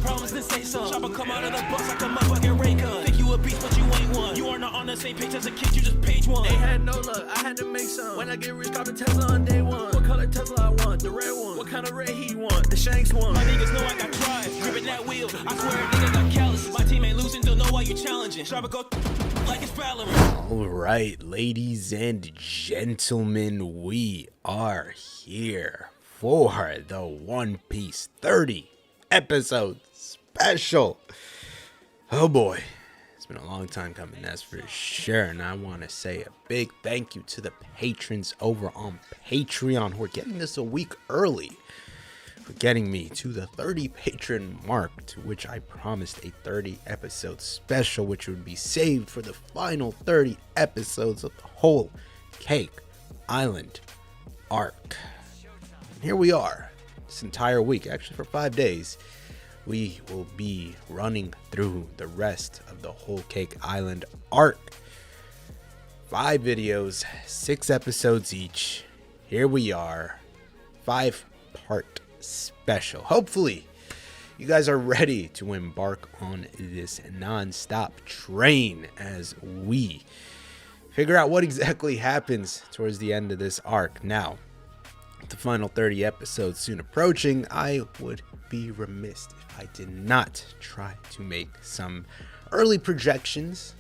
got problems, then say some. Chopper come out of the box like a motherfucking ray gun. Think you a beast, but you ain't one. You are not on the same page as a kid, you just page one. Ain't had no luck, I had to make some. When I get rich, cop a Tesla on day one. What color Tesla I want? The red one. What kind of red he want? The Shanks one. My niggas know I got drive, gripping that wheel. I swear a nigga got callous. My team ain't losing, don't know why you challenging. Chopper go like it's Valorant. All right, ladies and gentlemen, we are here for the One Piece 30 episode special. Oh boy, it's been a long time coming, that's for sure. And I want to say a big thank you to the patrons over on Patreon who are getting this a week early, for getting me to the 30 patron mark, to which I promised a 30 episode special, which would be saved for the final 30 episodes of the whole Cake Island arc. And here we are, this entire week, actually for 5 days, we will be running through the rest of the whole Cake Island arc. 5 videos, 6 episodes each. Here we are, 5-part special. Hopefully you guys are ready to embark on this non-stop train as we figure out what exactly happens towards the end of this arc. Now, with the final 30 episodes soon approaching, I would be remiss if I did not try to make some early projections,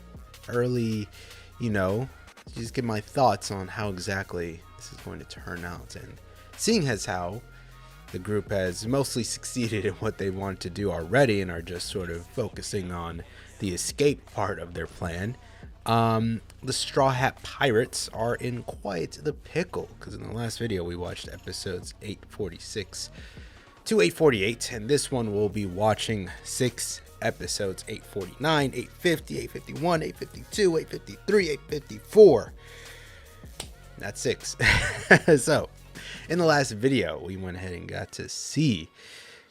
just get my thoughts on how exactly this is going to turn out. And seeing as how the group has mostly succeeded in what they want to do already and are just sort of focusing on the escape part of their plan, the Straw Hat Pirates are in quite the pickle, because in the last video we watched episodes 846 to 848, and this one we'll be watching 6 episodes: 849, 850, 851, 852, 853, 854. That's 6. So in the last video, we went ahead and got to see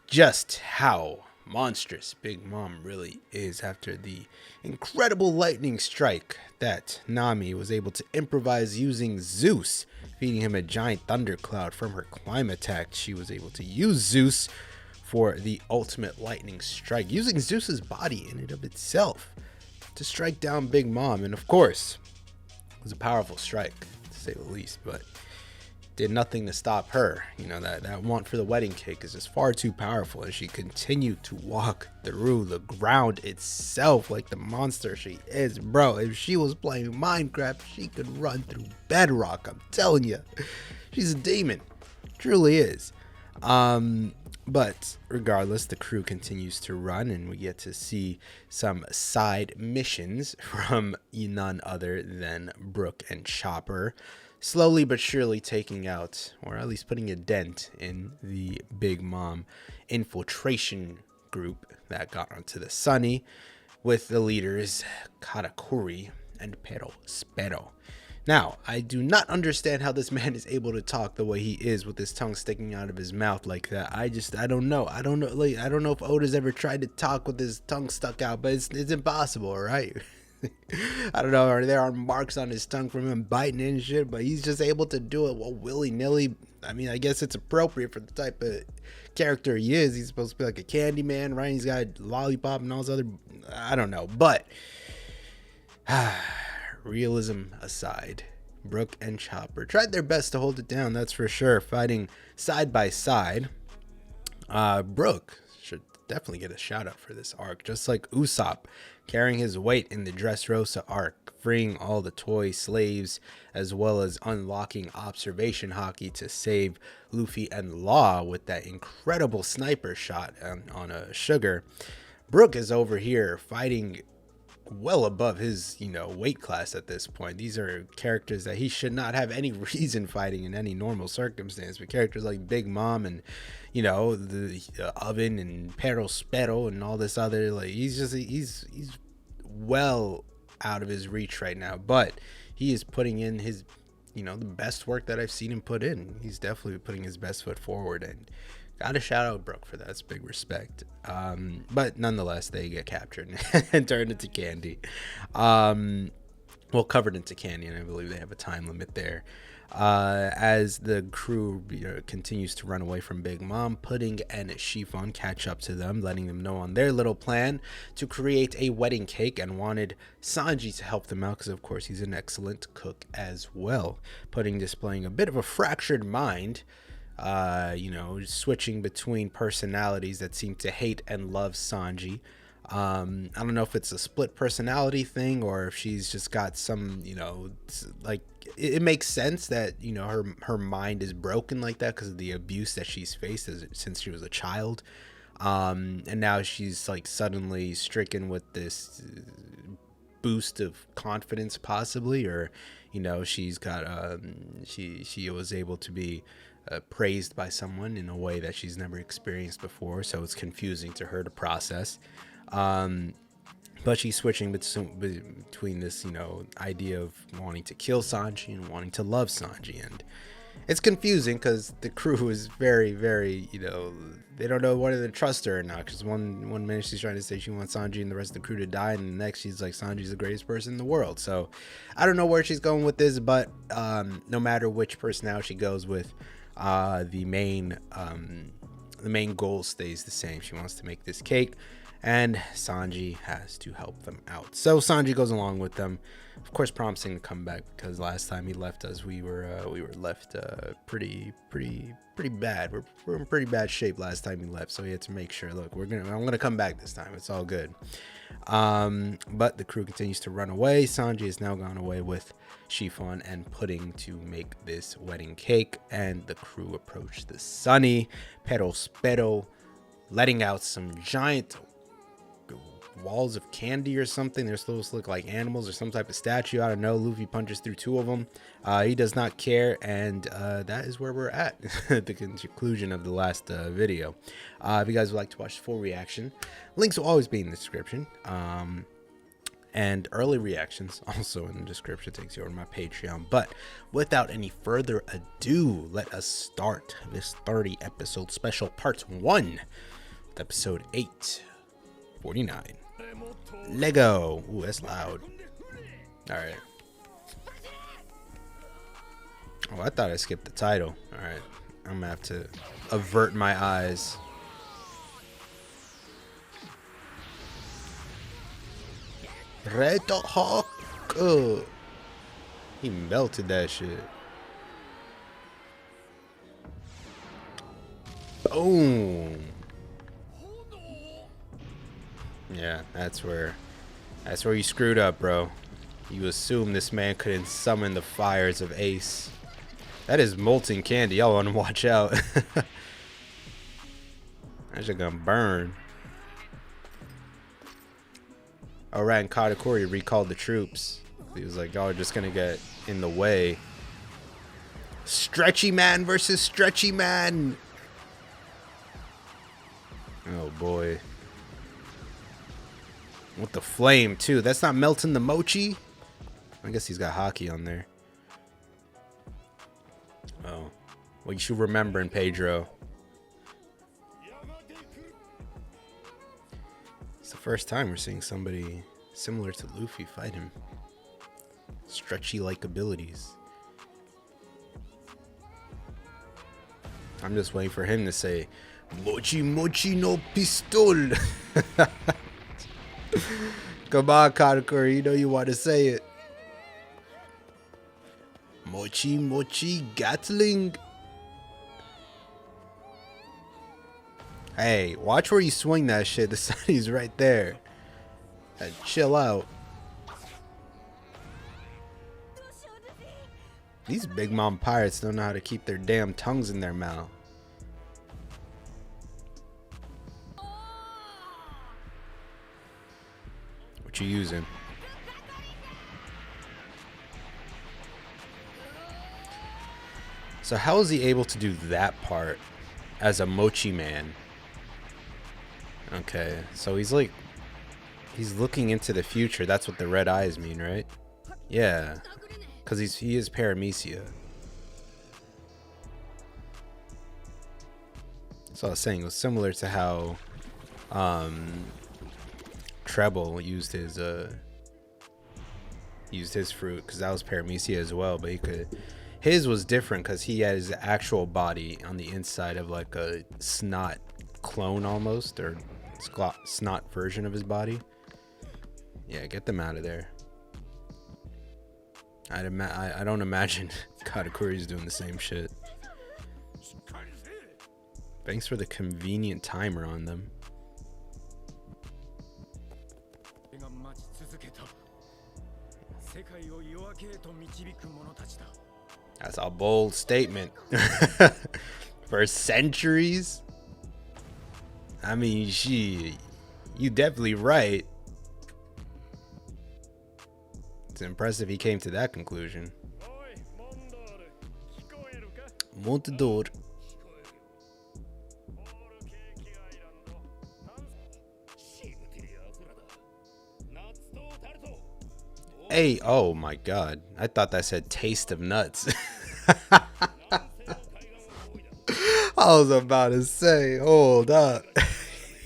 just how monstrous Big Mom really is after the incredible lightning strike that Nami was able to improvise using Zeus, feeding him a giant thundercloud from her climb attack. She was able to use Zeus for the ultimate lightning strike, using Zeus's body in and of itself to strike down Big Mom. And of course, it was a powerful strike, to say the least, but did nothing to stop her. That want for the wedding cake is just far too powerful, and she continued to walk through the ground itself like the monster she is. Bro, if she was playing Minecraft, she could run through bedrock. I'm telling you, she's a demon, truly is. But regardless, the crew continues to run, and we get to see some side missions from none other than Brook and Chopper, slowly but surely taking out, or at least putting a dent in, the Big Mom infiltration group that got onto the Sunny, with the leaders Katakuri and Pero Spero. Now, I do not understand how this man is able to talk the way he is with his tongue sticking out of his mouth like that. I don't know. I don't know if Oda's ever tried to talk with his tongue stuck out, but it's impossible, right? I don't know, or there are marks on his tongue from him biting and shit, but he's just able to do it willy-nilly. I mean, I guess it's appropriate for the type of character he is. He's supposed to be like a candy man, right? He's got a lollipop and all this other, I don't know, but realism aside, Brook and Chopper tried their best to hold it down, that's for sure, fighting side by side. Brook should definitely get a shout out for this arc, just like Usopp carrying his weight in the Dressrosa arc, freeing all the toy slaves, as well as unlocking observation haki to save Luffy and Law with that incredible sniper shot on a Sugar. Brook is over here fighting well above his, weight class at this point. These are characters that he should not have any reason fighting in any normal circumstance. But characters like Big Mom and, the Oven and Pero Spero and all this other, like, he's well out of his reach right now. But he is putting in his, the best work that I've seen him put in. He's definitely putting his best foot forward, and gotta shout out Brook for that. It's big respect. But nonetheless, they get captured and turned into candy. Covered into candy, and I believe they have a time limit there. As the crew continues to run away from Big Mom, Pudding and Chiffon catch up to them, letting them know on their little plan to create a wedding cake, and wanted Sanji to help them out because, of course, he's an excellent cook as well. Pudding displaying a bit of a fractured mind, switching between personalities that seem to hate and love Sanji. I don't know if it's a split personality thing or if she's just got some, like it makes sense that, her mind is broken like that because of the abuse that she's faced since she was a child. And now she's like suddenly stricken with this boost of confidence possibly, or, she's got, she was able to be praised by someone in a way that she's never experienced before. So it's confusing to her to process. But she's switching between this, idea of wanting to kill Sanji and wanting to love Sanji. And it's confusing because the crew is very, very, they don't know whether to trust her or not. Because one minute she's trying to say she wants Sanji and the rest of the crew to die, and the next she's like, Sanji's the greatest person in the world. So I don't know where she's going with this, but no matter which personality she goes with, the main goal stays the same. She wants to make this cake, and Sanji has to help them out. So Sanji goes along with them, of course, promising to come back because last time he left us, we were left pretty bad. We're in pretty bad shape last time he left, so he had to make sure. Look, I'm gonna come back this time. It's all good. But the crew continues to run away. Sanji has now gone away with Chiffon and Pudding to make this wedding cake, and the crew approach the Sunny Perospero, letting out some giant walls of candy or something. They're supposed to look like animals or some type of statue. I don't know. Luffy punches through two of them. He does not care, and that is where we're at the conclusion of the last video. If you guys would like to watch the full reaction, links will always be in the description, and early reactions also in the description. Takes you over to my Patreon. But without any further ado, let us start this 30 episode special part 1 with episode 849. Lego. Ooh, that's loud. Alright. Oh, I thought I skipped the title. Alright. I'm gonna have to avert my eyes. Red Hawk. He melted that shit. Boom. Yeah, that's where you screwed up, bro. You assume this man couldn't summon the fires of Ace. That is molten candy. Y'all want to watch out. That's just gonna burn. Alright, and Katakuri recalled the troops. He was like, y'all are just gonna get in the way. Stretchy Man versus Stretchy Man. Oh boy. With the flame too. That's not melting the mochi. I guess he's got hockey on there. Oh. Well, you should remember in Pedro. It's the first time we're seeing somebody similar to Luffy fight him. Stretchy like abilities. I'm just waiting for him to say Mochi Mochi no Pistol. Come on, Katakuri, you know you want to say it. Mochi Mochi Gatling. Hey, watch where you swing that shit. The Sunny's right there. Chill out. These Big Mom pirates don't know how to keep their damn tongues in their mouth. What you using? So how is he able to do that part as a Mochi Man? Okay, so he's like, he's looking into the future. That's what the red eyes mean, right? Yeah, because he is Paramecia. So I was saying it was similar to how Treble used his fruit, because that was Paramecia as well, but His was different because he had his actual body on the inside of like a snot clone almost, or snot version of his body. Yeah, get them out of there. I don't imagine Katakuri's doing the same shit. Thanks for the convenient timer on them. That's a bold statement. For centuries? I mean, you definitely right. It's impressive he came to that conclusion. Montador. Hey, oh my god. I thought that said taste of nuts. I was about to say, hold up.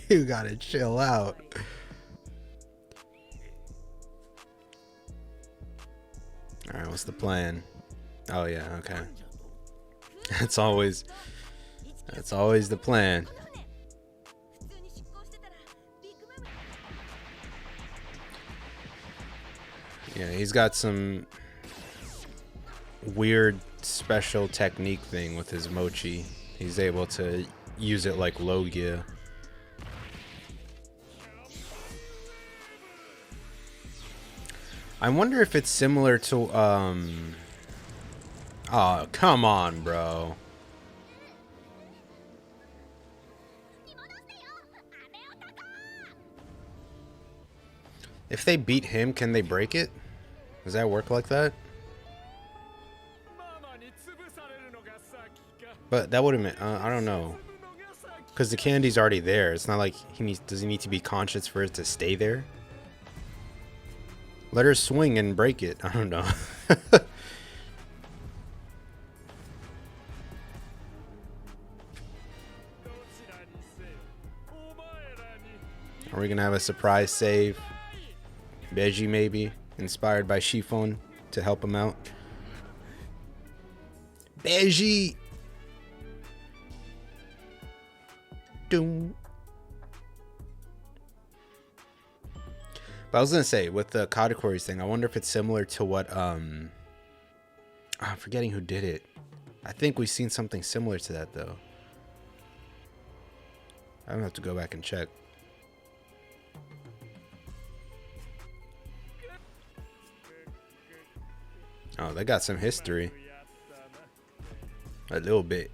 You gotta chill out. Alright, what's the plan? Oh yeah, okay. That's always the plan. Yeah, he's got some weird special technique thing with his mochi. He's able to use it like Logia. I wonder if it's similar to oh, come on, bro. If they beat him, can they break it? Does that work like that? But that would have meant, I don't know. Because the candy's already there. It's not like does he need to be conscious for it to stay there? Let her swing and break it. I don't know. Are we going to have a surprise save? Beji maybe? Inspired by Chiffon to help him out. Beji! Doom. But I was gonna say, with the Katakuri's thing, I wonder if it's similar to what I'm forgetting who did it. I think we've seen something similar to that though. I'm gonna have to go back and check. Oh, they got some history. A little bit.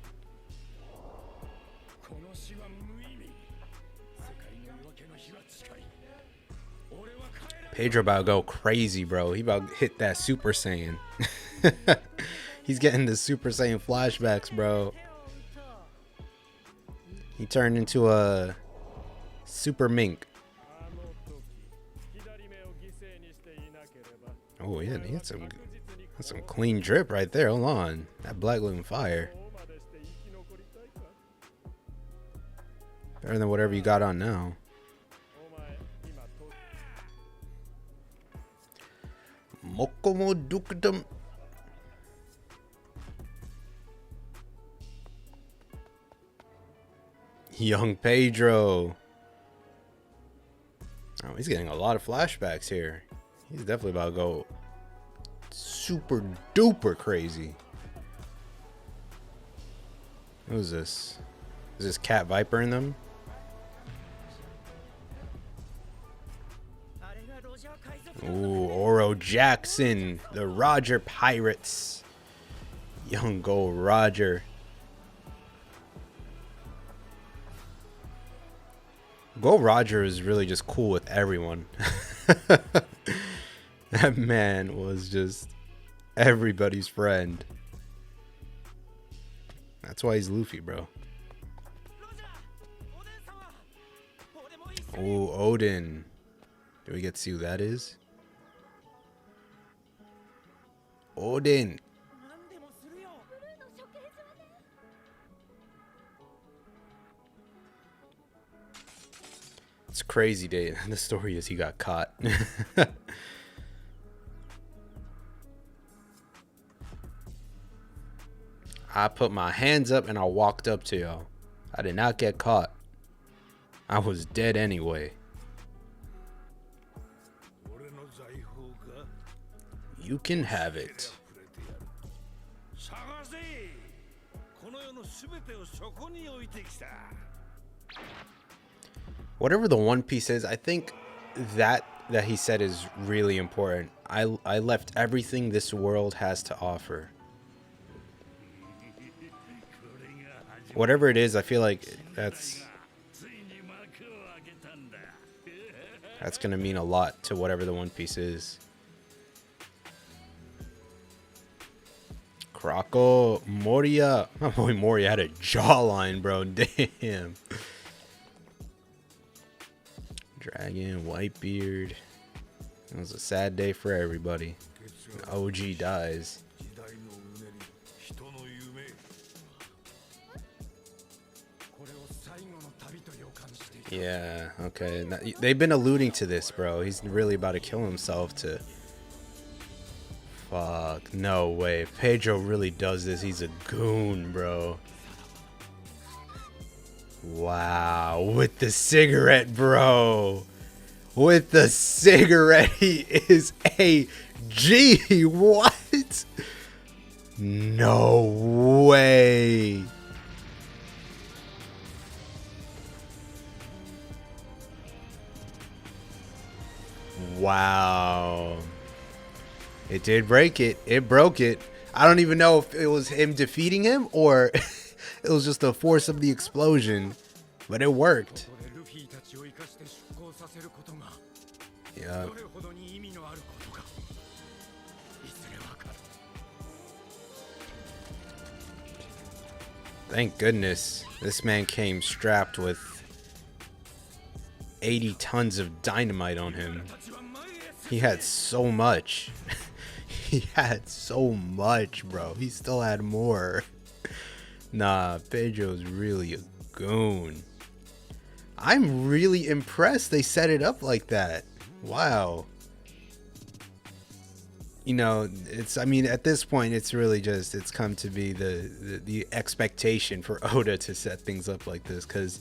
Pedro about to go crazy, bro. He about to hit that Super Saiyan. He's getting the Super Saiyan flashbacks, bro. He turned into a Super Mink. Oh, yeah, he had some clean drip right there. Hold on. That black looking fire. Better than whatever you got on now. Mokomo Dukdum. Young Pedro. Oh, he's getting a lot of flashbacks here. He's definitely about to go super duper crazy. What is this? Is this Cat Viper in them? Ooh, Oro Jackson, the Roger Pirates. Young Gold Roger. Gold Roger is really just cool with everyone. That man was just everybody's friend. That's why he's Luffy, bro. Oh, Odin. Do we get to see who that is? Odin. It's crazy, day. The story is he got caught. I put my hands up and I walked up to y'all. I did not get caught. I was dead anyway. You can have it. Whatever the One Piece is, I think that he said is really important. I left everything this world has to offer. Whatever it is, I feel like that's gonna mean a lot to whatever the One Piece is. Croco Moria. My boy Moria had a jawline, bro. Damn. Dragon, Whitebeard. It was a sad day for everybody. OG dies. Yeah, okay. Now, they've been alluding to this, bro. He's really about to kill himself to... Fuck, no way. If Pedro really does this, he's a goon, bro. Wow, with the cigarette, bro. With the cigarette, he is a G. What? No way. Wow. It did break it. It broke it. I don't even know if it was him defeating him or it was just the force of the explosion, but it worked. Yeah. Thank goodness this man came strapped with 80 tons of dynamite on him. He had so much. He had so much, bro. He still had more. Nah, Pedro's really a goon. I'm really impressed they set it up like that. Wow. You know, I mean, at this point, it's really just, it's come to be the expectation for Oda to set things up like this, because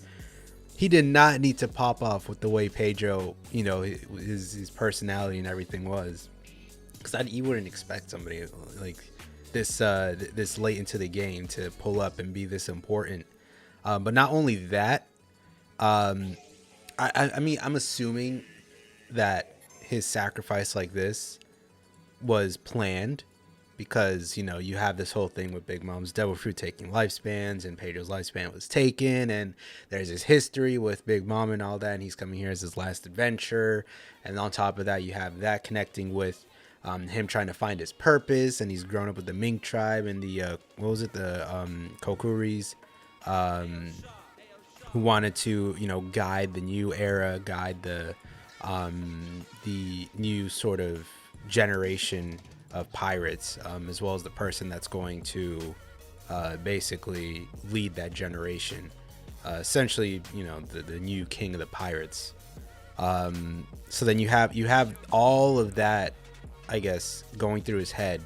he did not need to pop off with the way Pedro, you know, his personality and everything was. Because you wouldn't expect somebody like this this late into the game to pull up and be this important. But not only that, I mean, I'm assuming that his sacrifice like this was planned, because, you know, you have this whole thing with Big Mom's Devil Fruit taking lifespans, and Pedro's lifespan was taken, and there's his history with Big Mom and all that, and he's coming here as his last adventure. And on top of that, you have that connecting with him trying to find his purpose, and he's grown up with the Mink tribe and the what was it, the Kokuris, who wanted to, you know, guide the new era, guide the new sort of generation of pirates, as well as the person that's going to basically lead that generation, essentially, you know, the new king of the pirates. So then you have all of that, I guess, going through his head.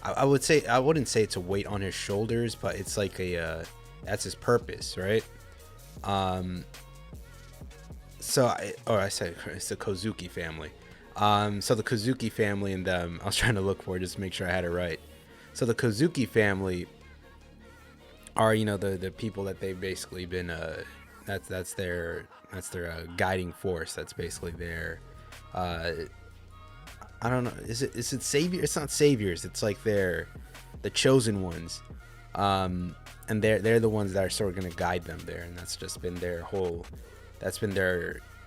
I would say, I wouldn't say it's a weight on his shoulders, but it's like that's his purpose, right? So I said it's the Kozuki family. So the Kozuki family and them, I was trying to look for it just to make sure I had it right. So the Kozuki family are, you know, the people that they've basically been that's their guiding force. That's basically their I don't know, is it savior? It's not saviors, it's like they're the chosen ones. And they're the ones that are sort of going to guide them there, and that's just been their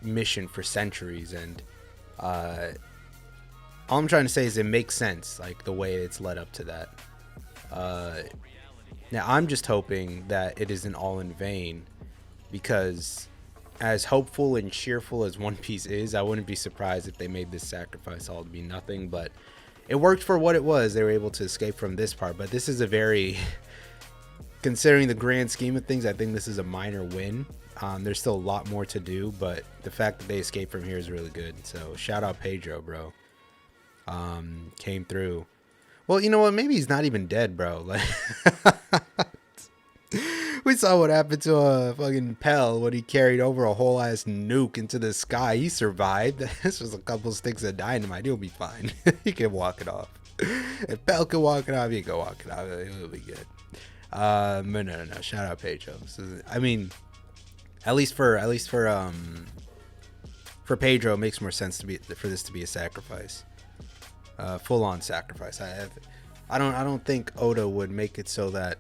mission for centuries. And all I'm trying to say is it makes sense, like the way it's led up to that. Now I'm just hoping that it isn't all in vain, because as hopeful and cheerful as One Piece is, I wouldn't be surprised if they made this sacrifice all to be nothing. But it worked for what it was. They were able to escape from this part, but this is a very considering the grand scheme of things, I think this is a minor win. There's still a lot more to do, but the fact that they escaped from here is really good. So shout out Pedro, bro. Came through. Well, you know what? Maybe he's not even dead, bro. Like, we saw what happened to fucking Pell when he carried over a whole ass nuke into the sky. He survived. This was a couple sticks of dynamite. He'll be fine. He can walk it off. If Pell can walk it off, he can walk it off. It'll be good. But no. Shout out Pedro. I mean, at least for Pedro, it makes more sense for this to be a sacrifice. Full on sacrifice. I don't think Oda would make it so that,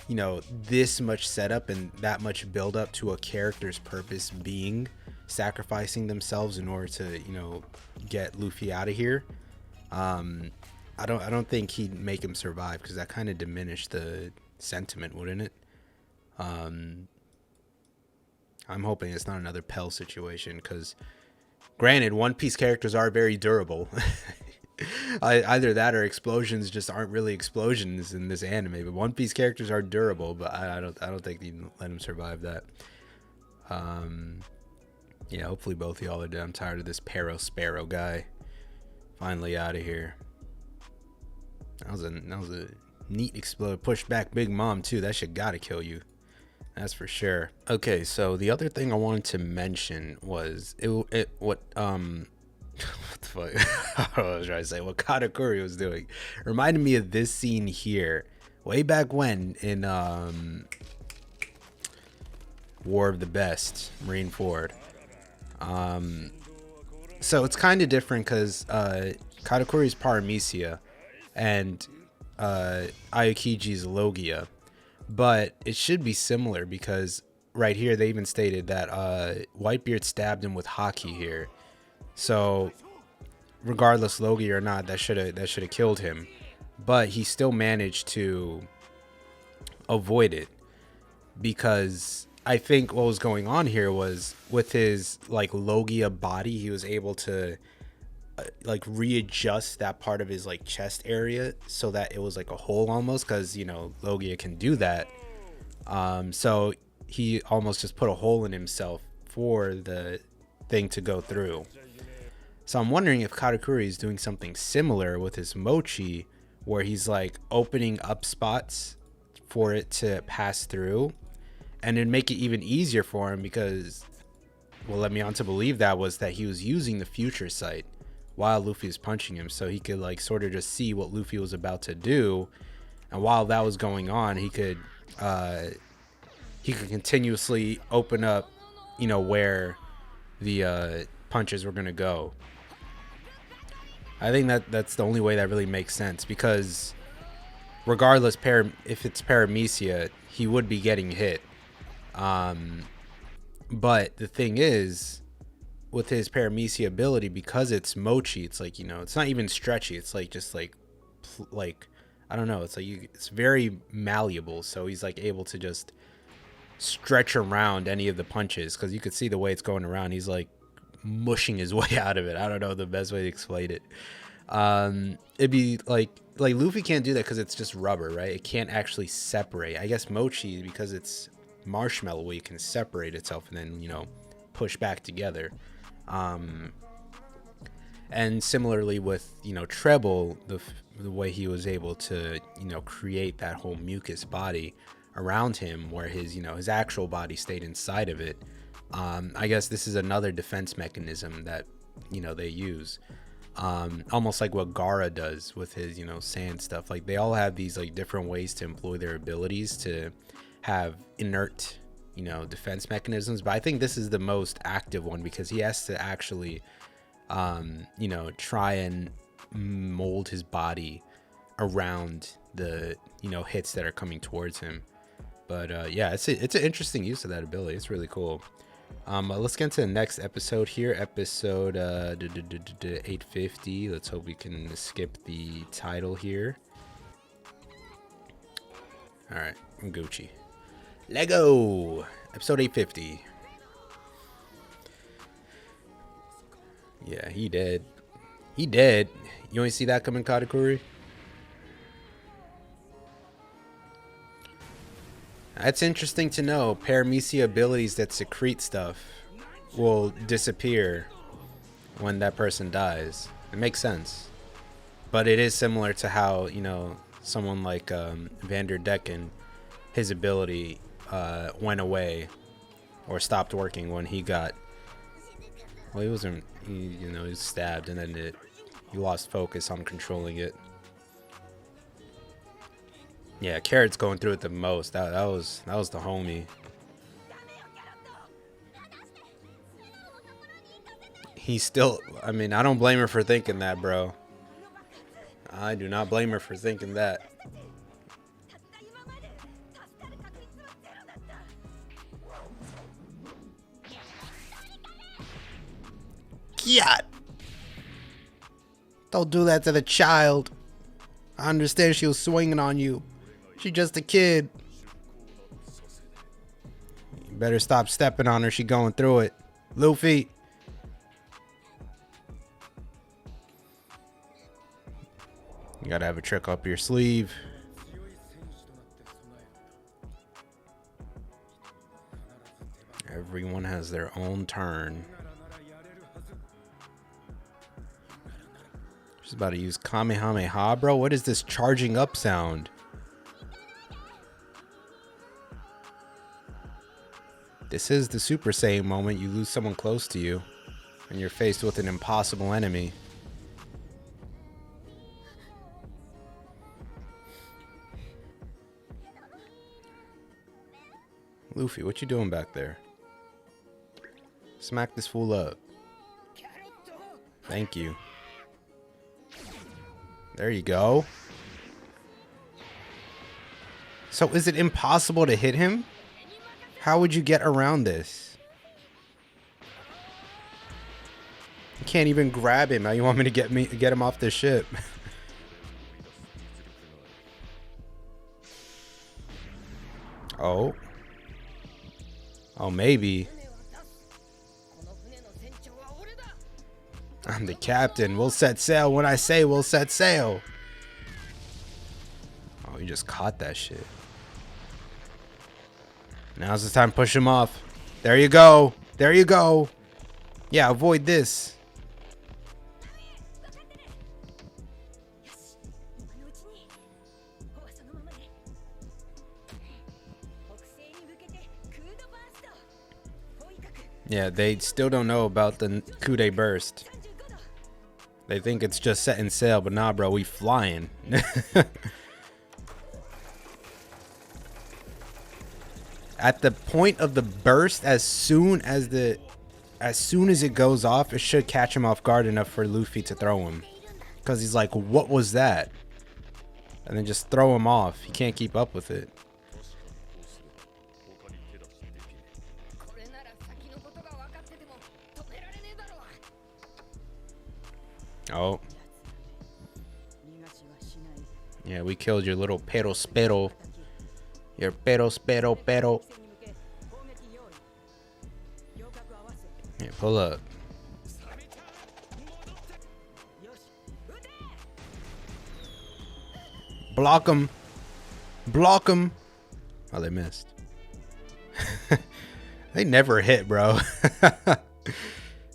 you know, this much setup and that much build up to a character's purpose being sacrificing themselves in order to, you know, get Luffy out of here. I don't think he'd make him survive, because that kind of diminished the sentiment, wouldn't it? I'm hoping it's not another Pell situation, because granted, One Piece characters are very durable. Either that or explosions just aren't really explosions in this anime. But One Piece characters are durable, but I don't think you can let him survive that. Yeah, hopefully both of y'all are dead. I'm tired of this Pero Sparrow guy. Finally out of here. That was a neat explode. Push back Big Mom too. That shit gotta kill you. That's for sure. Okay, so the other thing I wanted to mention was what the fuck? I was trying to say what Katakuri was doing. Reminded me of this scene here, way back when in War of the Best, Marineford. So it's kind of different because Katakuri's Paramecia and Aokiji's Logia, but it should be similar because right here they even stated that Whitebeard stabbed him with Haki here. So regardless Logia or not, that should have killed him, but he still managed to avoid it, because I think what was going on here was with his like Logia body, he was able to like readjust that part of his like chest area so that it was like a hole almost, because you know Logia can do that. So he almost just put a hole in himself for the thing to go through. So I'm wondering if Katakuri is doing something similar with his Mochi, where he's like opening up spots for it to pass through, and it'd make it even easier for him, because what led me on to believe that was that he was using the future sight while Luffy was punching him, so he could like sort of just see what Luffy was about to do, and while that was going on, he could continuously open up, you know, where the punches were gonna go. I think that's the only way that really makes sense, because regardless, if it's Paramecia, he would be getting hit. But the thing is, with his Paramecia ability, because it's Mochi, it's like, you know, it's not even stretchy. It's like just like I don't know. It's like it's very malleable. So he's like able to just stretch around any of the punches, because you could see the way it's going around. He's like mushing his way out of it. I don't know the best way to explain it. It'd be like Luffy can't do that because it's just rubber, right? It can't actually separate. I guess Mochi, because it's marshmallow, it can separate itself and then, you know, push back together. And similarly with, you know, Treble, the way he was able to, you know, create that whole mucus body around him, where his, you know, his actual body stayed inside of it. I guess this is another defense mechanism that, you know, they use, almost like what Gaara does with his, you know, sand stuff. Like they all have these like different ways to employ their abilities to have inert, you know, defense mechanisms, but I think this is the most active one, because he has to actually you know, try and mold his body around the, you know, hits that are coming towards him. But yeah, it's an interesting use of that ability. It's really cool. Let's get into the next episode here, episode 850. Let's hope we can skip the title here. All right, I'm Gucci. Lego episode 850. Yeah, he dead. He dead. You only see that coming, Katakuri? That's interesting to know. Paramecia abilities that secrete stuff will disappear when that person dies. It makes sense. But it is similar to how, someone like Vanderdecken, his ability went away or stopped working when he got, well, he wasn't, he was stabbed, and then he lost focus on controlling it. Yeah, Carrot's going through it the most. That was the homie. He's still, I don't blame her for thinking that, bro. I do not blame her for thinking that. Kiat! Don't do that to the child. I understand she was swinging on you. She's just a kid. You better stop stepping on her. She going through it. Luffy. You gotta have a trick up your sleeve. Everyone has their own turn. She's about to use Kamehameha, bro. What is this charging up sound? This is the Super Saiyan moment. You lose someone close to you, and you're faced with an impossible enemy. Luffy, what you doing back there? Smack this fool up. Thank you. There you go. So is it impossible to hit him? How would you get around this? You can't even grab him. Now you want me to get him off the ship? Oh. Oh, maybe. I'm the captain. We'll set sail when I say we'll set sail. Oh, you just caught that shit. Now's the time to push him off. There you go. There you go. Yeah, avoid this. Yeah, they still don't know about the Kude burst. They think it's just setting sail, but nah, bro, we flying. At the point of the burst, as soon as it goes off, it should catch him off guard enough for Luffy to throw him. Because he's like, what was that? And then just throw him off. He can't keep up with it. Oh. Yeah, we killed your little pero. Your pero. Yeah, pull up. Block him. Block him. Oh, they missed. They never hit, bro.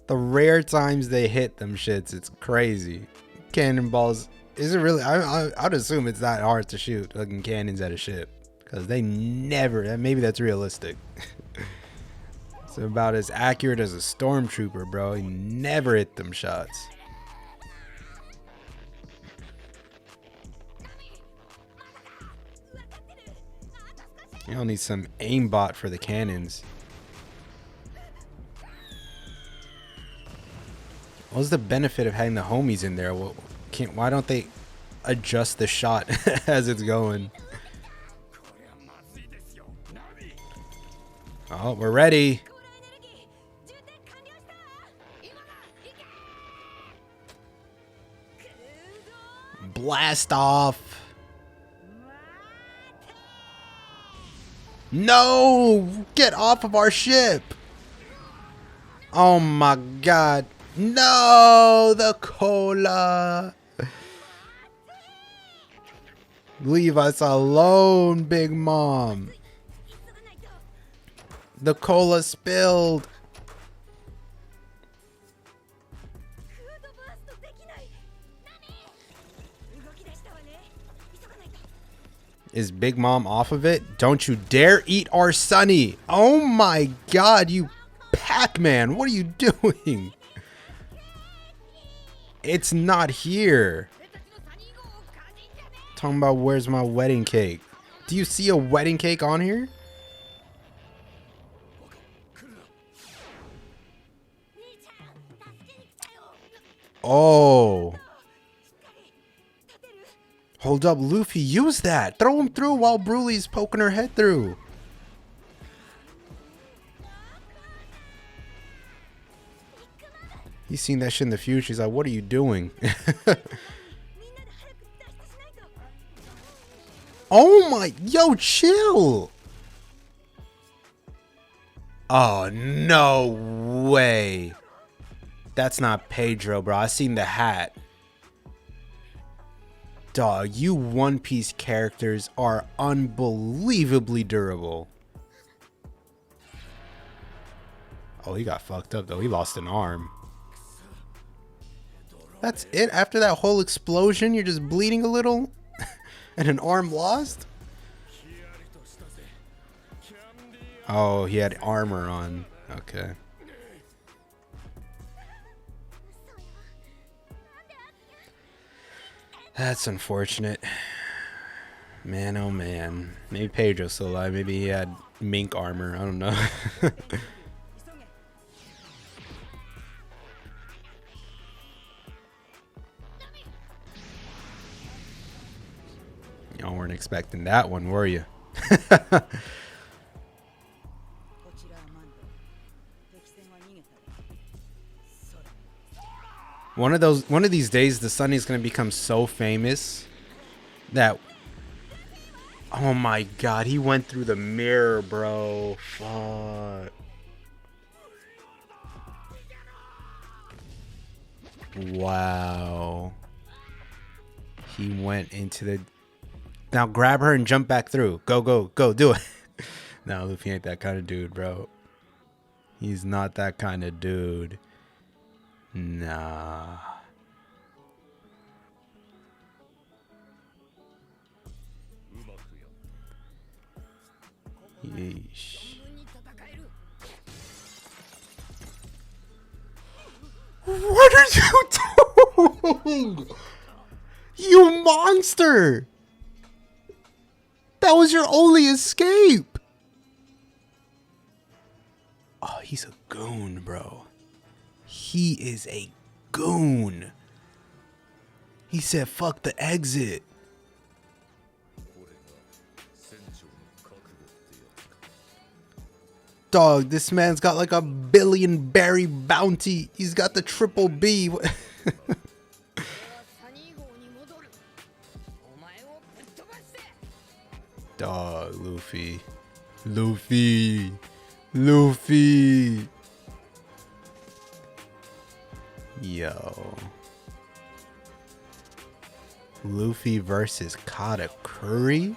The rare times they hit them shits, it's crazy. Cannonballs. Is it really? I'd assume it's that hard to shoot fucking cannons at a ship. Because they never, maybe that's realistic. It's about as accurate as a stormtrooper, bro. He never hit them shots. You don't need some aimbot for the cannons. What's the benefit of having the homies in there? Well, why don't they adjust the shot as it's going? Oh, we're ready. Blast off. No! Get off of our ship! Oh my god. No! The cola! Leave us alone, Big Mom. The cola spilled. Is Big Mom off of it? Don't you dare eat our Sunny. Oh my god, you Pac-Man. What are you doing? It's not here. Talking about where's my wedding cake. Do you see a wedding cake on here? Oh. Hold up, Luffy, use that. Throw him through while Broly's poking her head through. He's seen that shit in the future. He's like, what are you doing? Oh my, yo, chill. Oh, no way. That's not Pedro, bro. I seen the hat. Dog, you One Piece characters are unbelievably durable. Oh, he got fucked up, though. He lost an arm. That's it? After that whole explosion, you're just bleeding a little? And an arm lost? Oh, he had armor on. Okay. That's unfortunate. Man, oh man. Maybe Pedro's still alive. Maybe he had mink armor. I don't know. Y'all weren't expecting that one, were you? One of these days, the Sunny's gonna become so famous that, oh my god, he went through the mirror, bro. Fuck. Wow. He went into the. Now grab her and jump back through. Go, go, go, do it. No, Luffy ain't that kind of dude, bro. He's not that kind of dude. Nah. Yeesh. What are you doing? You monster! That was your only escape! Oh, he's a goon, bro. He is a goon. He said, fuck the exit. Dog, this man's got like a billion berry bounty. He's got the triple B. Dog, Luffy. Luffy. Luffy. Yo. Luffy versus Katakuri?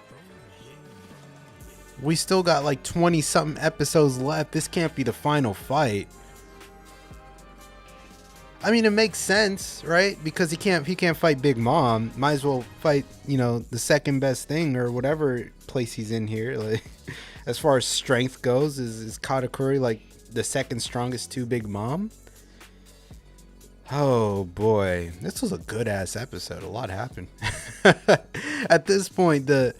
We still got like 20 something episodes left. This can't be the final fight. I mean, it makes sense, right? Because he can't fight Big Mom. Might as well fight, you know, the second best thing or whatever place he's in here. Like, as far as strength goes, is Katakuri like the second strongest to Big Mom? Oh boy, this was a good ass episode. A lot happened. At this point, the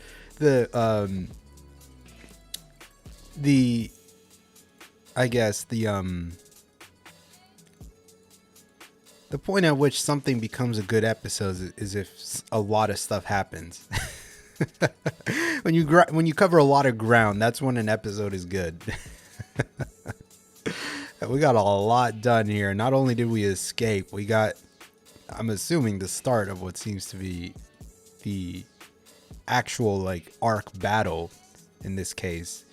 point at which something becomes a good episode is if a lot of stuff happens. when you cover a lot of ground, that's when an episode is good. We got a lot done here. Not only did we escape, we got, I'm assuming, the start of what seems to be the actual like arc battle in this case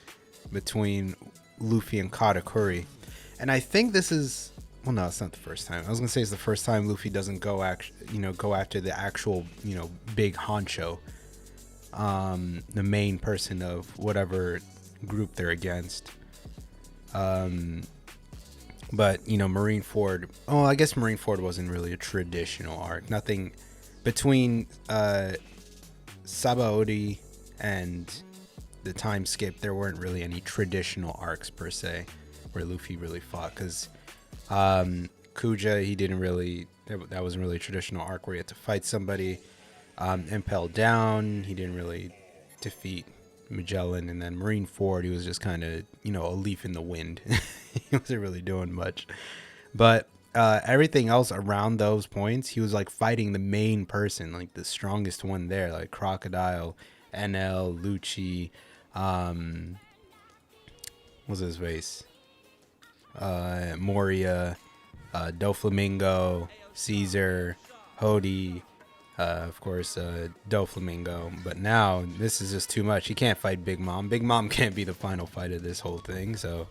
between Luffy and Katakuri. And I think this is, well, no, it's not the first time. I was gonna say it's the first time Luffy doesn't go after the actual, big honcho, the main person of whatever group they're against. But Marineford. Oh, I guess Marineford wasn't really a traditional arc. Nothing between Sabaody and the time skip, there weren't really any traditional arcs per se where Luffy really fought, because Kuja, he didn't really, that wasn't really a traditional arc where he had to fight somebody. Impel Down, he didn't really defeat Magellan, and then Marineford, he was just kind of, you know, a leaf in the wind. He wasn't really doing much, but everything else around those points, he was like fighting the main person, like the strongest one there, like Crocodile, NL, Lucci, what's his face, Moria, Doflamingo, Caesar, Hody, of course, Doflamingo. But now this is just too much. He can't fight Big Mom. Big Mom can't be the final fight of this whole thing, so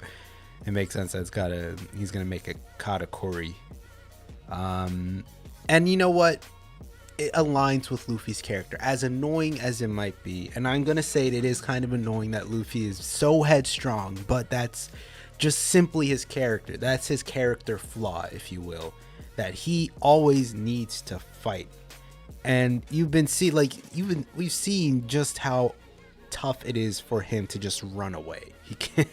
it makes sense that he's gonna make a Katakuri. And you know what? It aligns with Luffy's character, as annoying as it might be. And I'm gonna say it is kind of annoying that Luffy is so headstrong, but that's just simply his character. That's his character flaw, if you will, that he always needs to fight. And we've seen just how tough it is for him to just run away. He can't,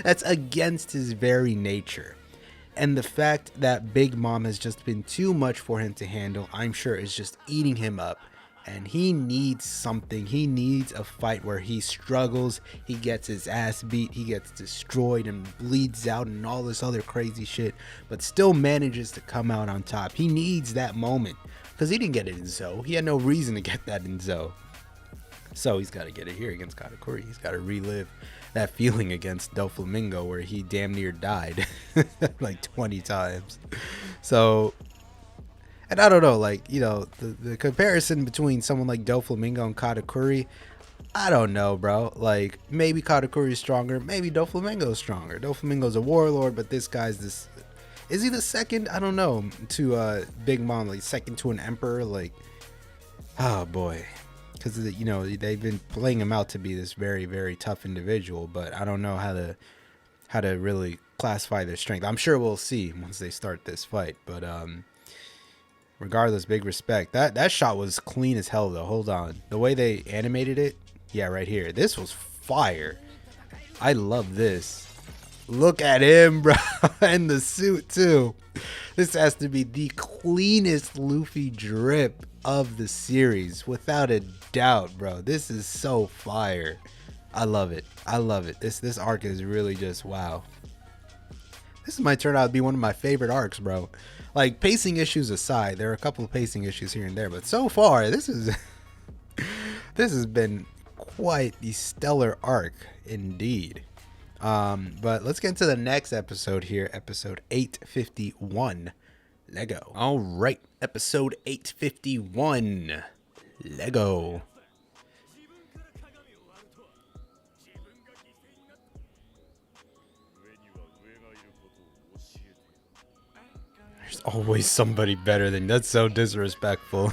that's against his very nature. And the fact that Big Mom has just been too much for him to handle, I'm sure, is just eating him up. And he needs something. He needs a fight where he struggles, he gets his ass beat, he gets destroyed and bleeds out and all this other crazy shit, but still manages to come out on top. He needs that moment, because he didn't get it in Zou. He had no reason to get that in Zou. So he's got to get it here against Katakuri. He's got to relive that feeling against Doflamingo where he damn near died like 20 times. So, and I don't know, like, you know, the comparison between someone like Doflamingo and Katakuri, I don't know, bro. Like, maybe Katakuri is stronger, maybe Doflamingo is stronger. Doflamingo's a warlord, but this guy's this, is he the second? I don't know, to Big Mom, like second to an emperor, like, oh boy. Because, you know, they've been playing him out to be this very, very tough individual, but I don't know how to really classify their strength. I'm sure we'll see once they start this fight, but regardless, big respect. That shot was clean as hell, though. Hold on, the way they animated it, yeah, right here. This was fire. I love this. Look at him, bro, and the suit too. This has to be the cleanest Luffy drip of the series, without a doubt, bro. This is so fire. I love it. I love it. This arc is really just wow. This might turn out to be one of my favorite arcs, bro. Like, pacing issues aside, there are a couple of pacing issues here and there, but so far this is this has been quite the stellar arc indeed. But let's get into the next episode here, episode 851. Lego. All right, episode 851. Lego. There's always somebody better than, that's so disrespectful.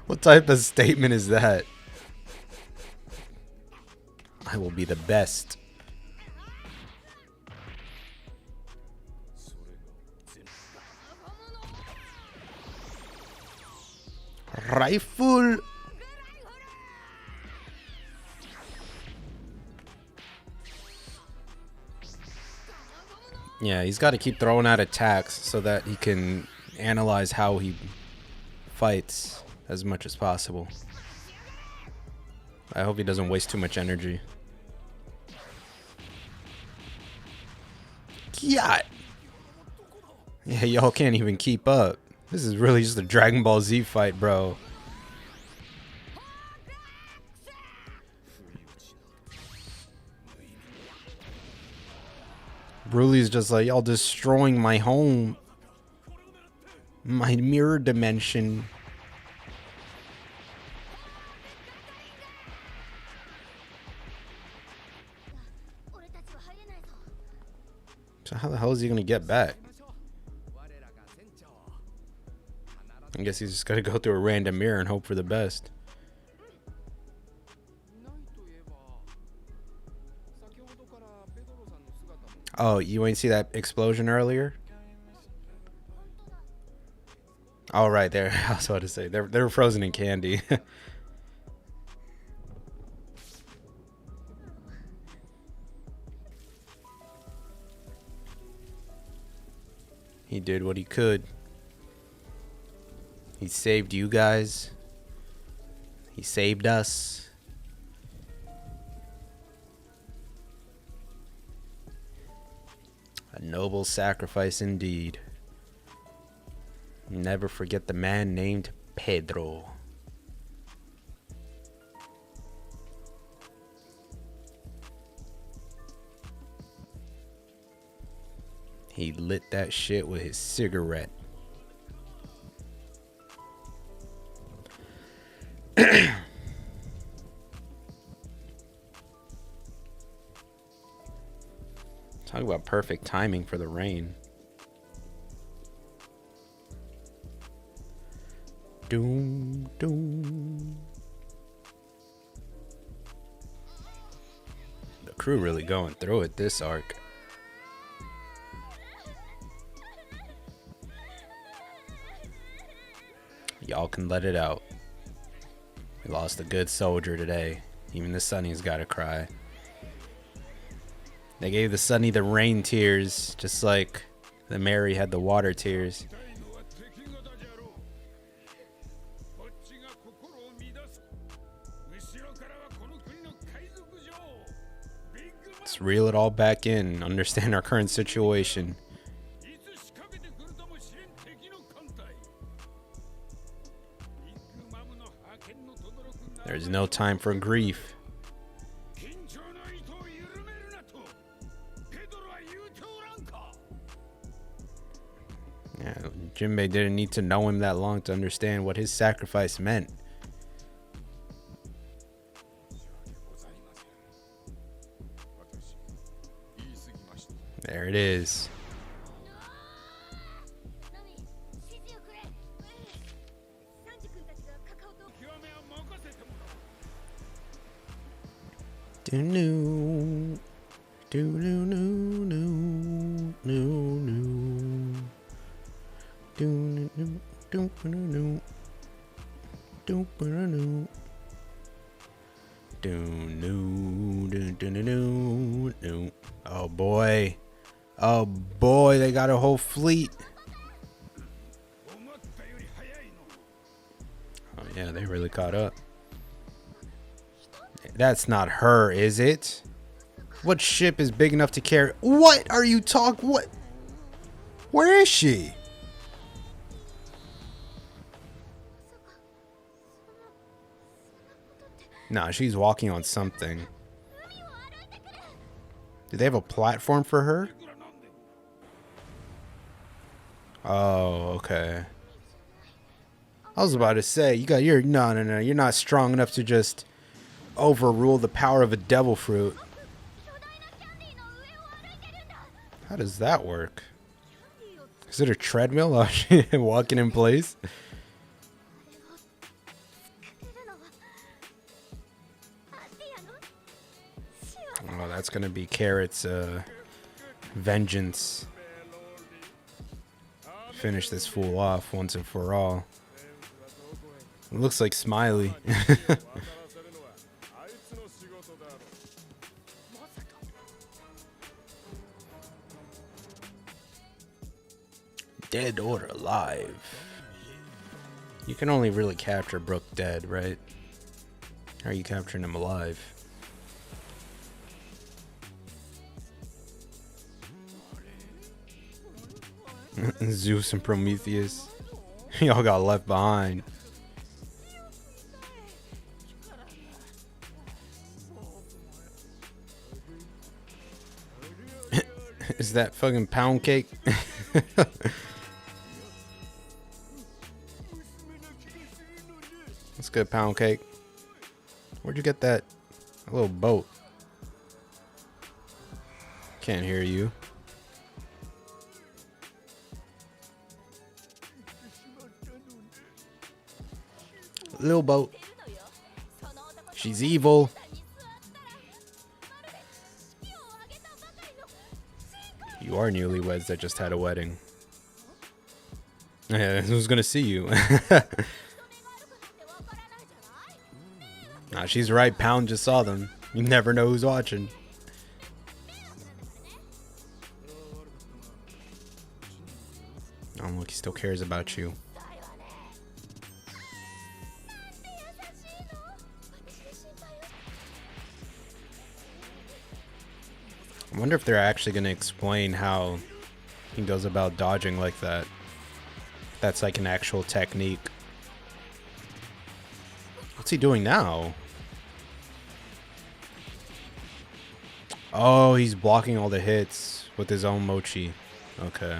What type of statement is that? I will be the best. Rifle. Yeah, he's got to keep throwing out attacks so that he can analyze how he fights as much as possible. I hope he doesn't waste too much energy. Yeah. Yeah, y'all can't even keep up. This is really just a Dragon Ball Z fight, bro. Broly's just like, y'all destroying my home. My mirror dimension. So how the hell is he gonna get back? I guess he's just gotta go through a random mirror and hope for the best. Oh, you ain't see that explosion earlier? Oh, right there. I was about to say, they were frozen in candy. He did what he could. He saved you guys. He saved us. A noble sacrifice indeed. Never forget the man named Pedro. He lit that shit with his cigarette. Talk about perfect timing for the rain. Doom, doom. The crew really going through it this arc. Y'all can let it out. We lost a good soldier today. Even the Sunny's gotta cry. They gave the Sunny the rain tears, just like the Mary had the water tears. Let's reel it all back in, understand our current situation. There's no time for grief. Yeah, Jinbei didn't need to know him that long to understand what his sacrifice meant. There it is. Do-no. Do-no-no-no. No-no. Do-no-no. Do-no-no. Do-no-no. Do-no. Oh boy. Oh boy, they got a whole fleet. Oh yeah, they really caught up. That's not her, is it? What ship is big enough to carry? What are you talking? What? Where is she? Nah, she's walking on something. Do they have a platform for her? Oh, okay. I was about to say, no, you're not strong enough to just overrule the power of a devil fruit. How does that work? Is it a treadmill? Oh, walking in place? Oh, that's gonna be Carrot's vengeance. Finish this fool off once and for all. It looks like Smiley. Dead or alive? You can only really capture Brook dead, right? How are you capturing him alive? Zeus and Prometheus. Y'all got left behind. Is that fucking pound cake? That's good, pound cake. Where'd you get that? A little boat. Can't hear you. Little boat. She's evil. You are newlyweds that just had a wedding. Yeah, who's gonna see you? Nah, she's right. Pound just saw them. You never know who's watching. Oh, look, he still cares about you. I wonder if they're actually going to explain how he goes about dodging like that. That's like an actual technique. What's he doing now? Oh, he's blocking all the hits with his own mochi. Okay.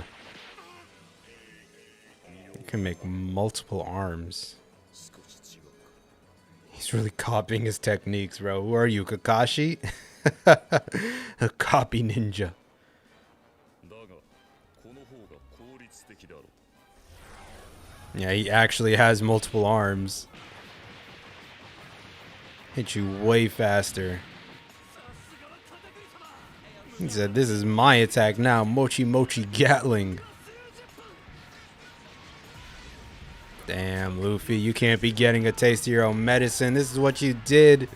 He can make multiple arms. He's really copying his techniques, bro. Who are you, Kakashi? A copy ninja. Yeah, he actually has multiple arms. Hit you way faster. He said, this is my attack now. Mochi Mochi Gatling. Damn, Luffy, you can't be getting a taste of your own medicine. This is what you did.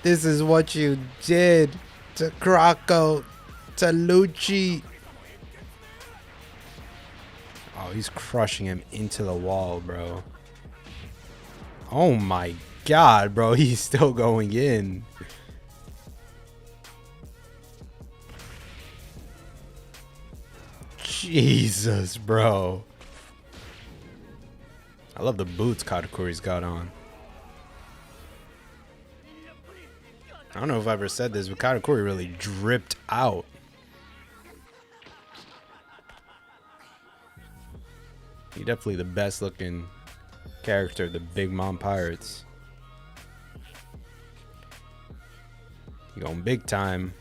This is what you did to Krako, to Lucci. Oh, he's crushing him into the wall, bro. Oh my god, bro. He's still going in. Jesus, bro. I love the boots Katakuri's got on. I don't know if I ever said this, but Katakuri really dripped out. He's definitely the best looking character of the Big Mom Pirates. He going big time.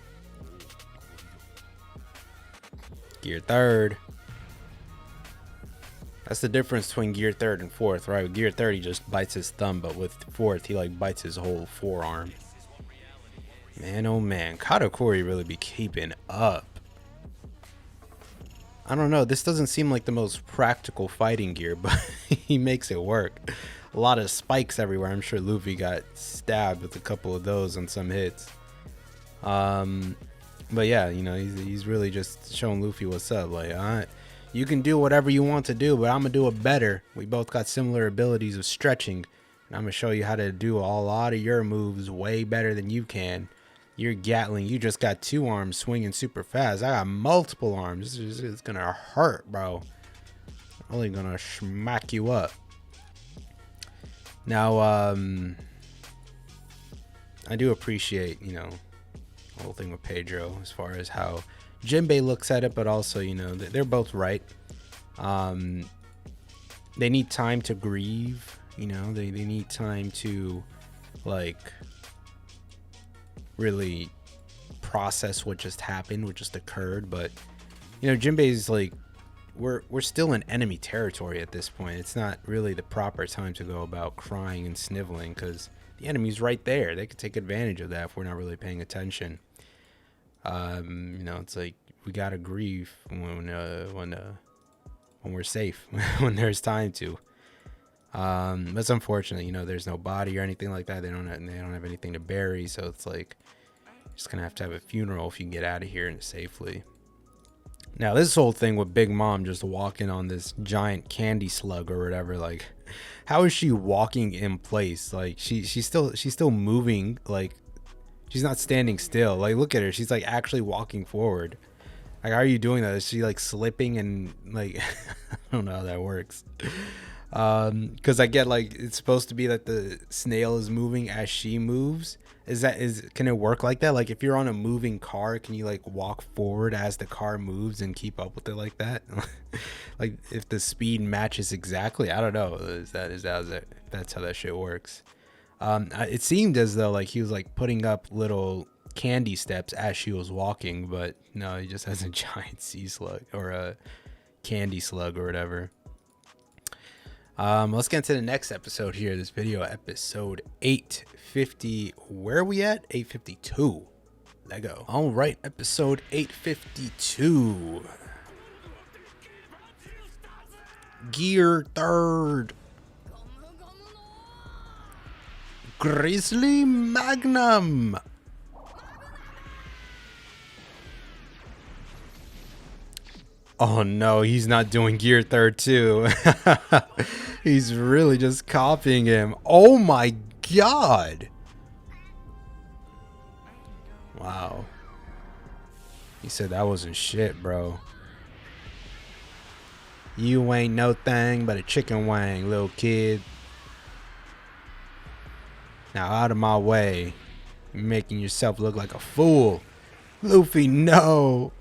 Gear third. That's the difference between gear third and fourth, right? With gear third, he just bites his thumb, but with fourth, he like bites his whole forearm. Man, oh man, Katakuri really be keeping up. I don't know, this doesn't seem like the most practical fighting gear, but he makes it work. A lot of spikes everywhere. I'm sure Luffy got stabbed with a couple of those on some hits. But yeah, you know, he's really just showing Luffy what's up. Like, you can do whatever you want to do, but I'm gonna do it better. We both got similar abilities of stretching, and I'm gonna show you how to do a lot of your moves way better than you can. You're Gatling. You just got two arms swinging super fast. I got multiple arms. It's gonna hurt, bro. Only gonna smack you up. Now, I do appreciate, you know, the whole thing with Pedro as far as how Jinbei looks at it, but also, you know, they're both right. They need time to grieve, you know, they need time to, like, really process what just happened, what just occurred. But, you know, Jinbei's like, we're still in enemy territory at this point. It's not really the proper time to go about crying and sniveling, because the enemy's right there. They could take advantage of that if we're not really paying attention. You know, it's like we gotta grieve when we're safe, when there's time to. But it's unfortunate, you know, there's no body or anything like that. They don't have anything to bury, so it's like just gonna have to have a funeral if you can get out of here safely. Now, this whole thing with Big Mom just walking on this giant candy slug or whatever, like, how is she walking in place? Like, she's still moving, like, she's not standing still. Like, look at her, she's like actually walking forward. Like, how are you doing that? Is she like slipping and like I don't know how that works. Because I get, like, it's supposed to be that the snail is moving as she moves. Can it work like that? Like, if you're on a moving car, can you like walk forward as the car moves and keep up with it like that? Like, if the speed matches exactly, I don't know. That's how that shit works. It seemed as though like he was like putting up little candy steps as she was walking, but no, he just has a giant sea slug or a candy slug or whatever. Let's get into the next episode here. This video, episode 850. Where are we at? 852. Let go. All right, episode 852. Gear third. Grizzly Magnum. Oh no, he's not doing Gear Third too. He's really just copying him. Oh my god. Wow. He said that wasn't shit, bro. You ain't no thing but a chicken wing, little kid. Now out of my way. You're making yourself look like a fool. Luffy, no.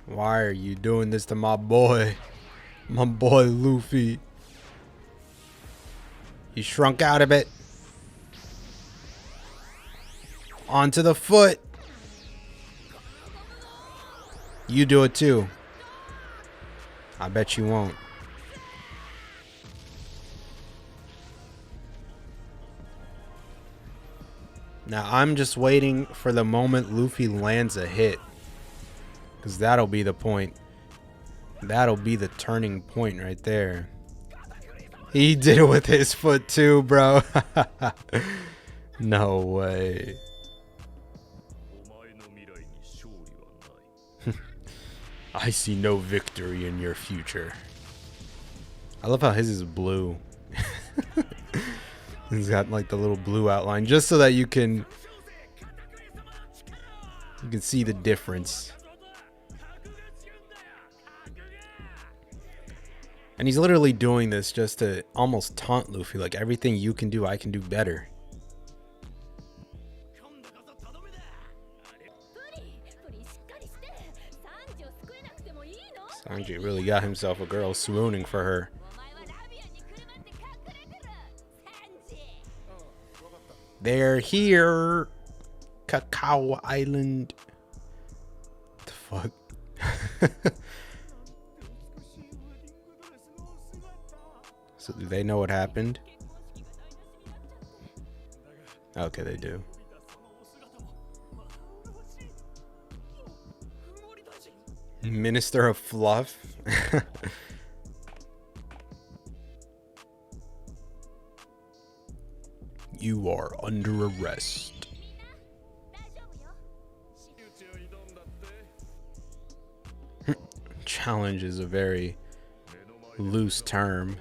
Why are you doing this to my boy? My boy Luffy. He shrunk out a bit. Onto the foot. You do it too. I bet you won't. Now I'm just waiting for the moment Luffy lands a hit. Because that'll be the point. That'll be the turning point right there. He did it with his foot too, bro. No way. I see no victory in your future. I love how his is blue. He's got like the little blue outline just so that you can see the difference. And he's literally doing this just to almost taunt Luffy, like everything you can do, I can do better. Sanji really got himself a girl swooning for her. They're here. Cacao Island. What the fuck? So do they know what happened? Okay, they do. Minister of Fluff. You are under arrest. Challenge is a very loose term.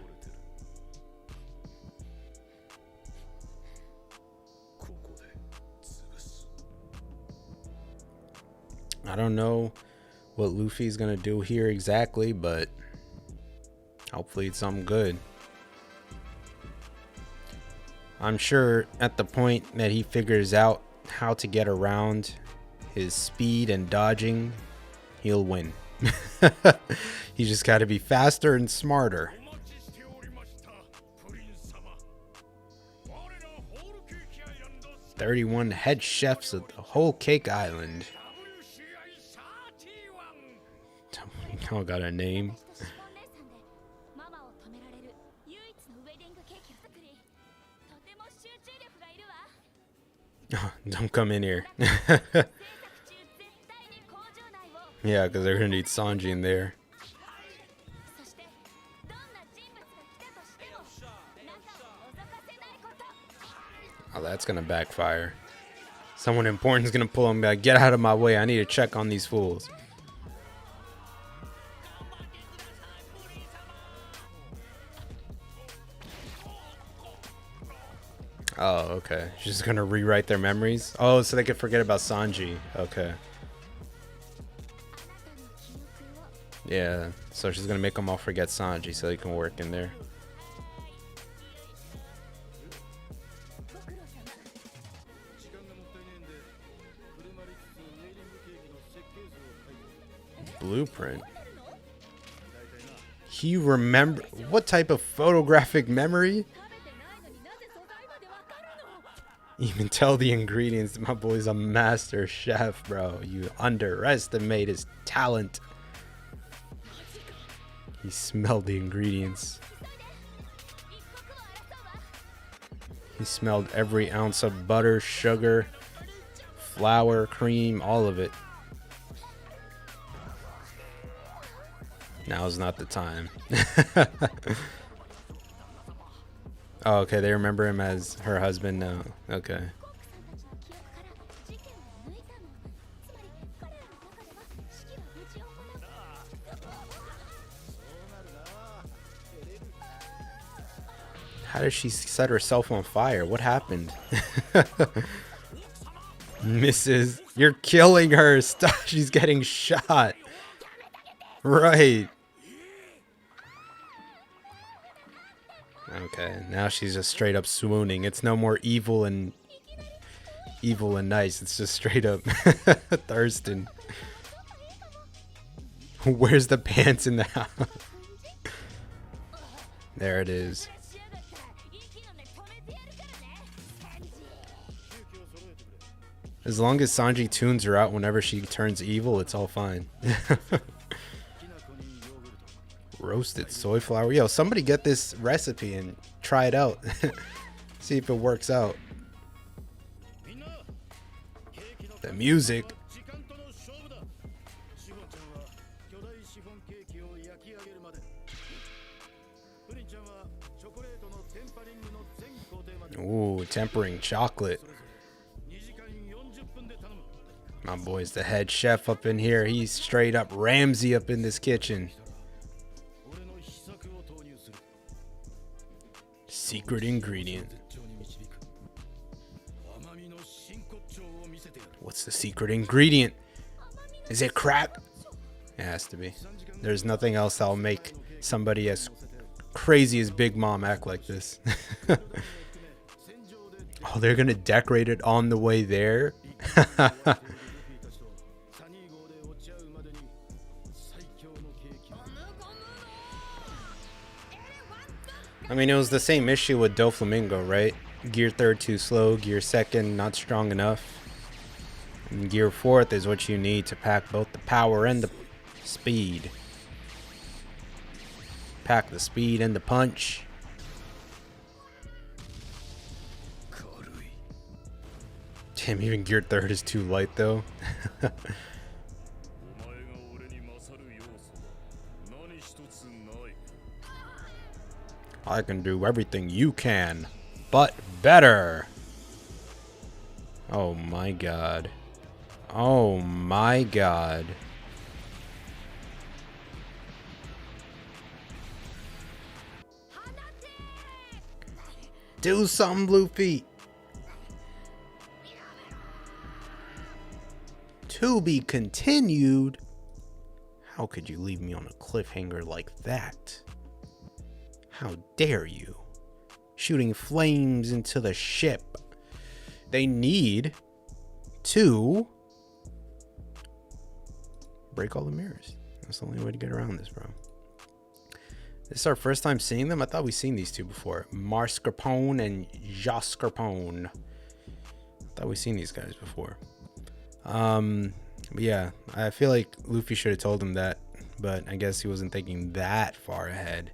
I don't know what Luffy's gonna do here exactly, but hopefully it's something good. I'm sure at the point that he figures out how to get around his speed and dodging, he'll win. He just got to be faster and smarter. "31 head chefs of the whole Cake Island." Y'all got a name? Don't come in here. Yeah, because they're gonna need Sanji in there. Oh, that's gonna backfire. Someone important is gonna pull him back. Get out of my way. I need to check on these fools. Oh, okay. She's just gonna rewrite their memories. Oh, so they could forget about Sanji. Okay. Yeah, so she's gonna make them all forget Sanji so they can work in there. Blueprint. He remember what type of photographic memory? Even tell the ingredients. My boy's a master chef, bro. You underestimate his talent. He smelled the ingredients. He smelled every ounce of butter, sugar, flour, cream, all of it. Now's not the time. Oh, okay, they remember him as her husband now. Okay. How did she set herself on fire? What happened? Mrs. You're killing her. Stop. She's getting shot. Right. Okay, now she's just straight up swooning. It's no more evil and nice. It's just straight up Thurston. Where's the pants in the house? There it is. As long as Sanji tunes her out whenever she turns evil, it's all fine. Roasted soy flour. Yo, somebody get this recipe and try it out. See if it works out. The music. Ooh, tempering chocolate. My boy's the head chef up in here. He's straight up Ramsay up in this kitchen. Secret ingredient. What's the secret ingredient? Is it crack? It has to be. There's nothing else that'll make somebody as crazy as Big Mom act like this. Oh, they're gonna decorate it on the way there? I mean, it was the same issue with Doflamingo, right? Gear 3rd too slow, Gear 2nd not strong enough. And Gear 4th is what you need to pack both the power and the speed. Pack the speed and the punch. Damn, even Gear 3rd is too light though. I can do everything you can, but better. Oh my god. Oh my god. Do something, Luffy. To be continued. How could you leave me on a cliffhanger like that? How dare you? Shooting flames into the ship. They need to break all the mirrors. That's the only way to get around this, bro. This is our first time seeing them. I thought we've seen these two before. Mascarpone and Jascarpone. I thought we've seen these guys before. But yeah, I feel like Luffy should have told him that, but I guess he wasn't thinking that far ahead.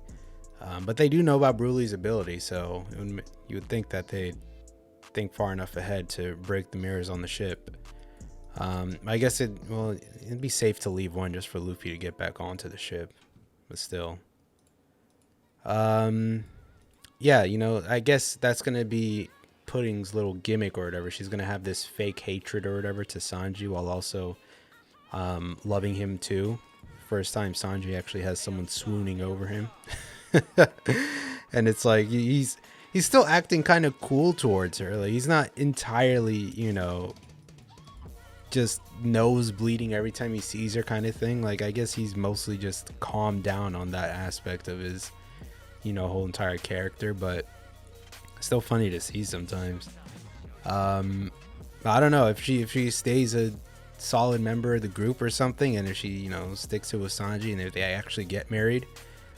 But they do know about Broly's ability, so you would think that they'd think far enough ahead to break the mirrors on the ship. I guess it'd be safe to leave one just for Luffy to get back onto the ship, but still. Yeah, you know, I guess that's gonna be Pudding's little gimmick or whatever. She's gonna have this fake hatred or whatever to Sanji while also loving him too. First time Sanji actually has someone swooning over him. And it's like he's still acting kind of cool towards her. Like he's not entirely, you know, just nose bleeding every time he sees her kind of thing. Like I guess he's mostly just calmed down on that aspect of his, you know, whole entire character, but still funny to see sometimes. I don't know if she stays a solid member of the group or something, and if she, you know, sticks it with Sanji, and if they actually get married.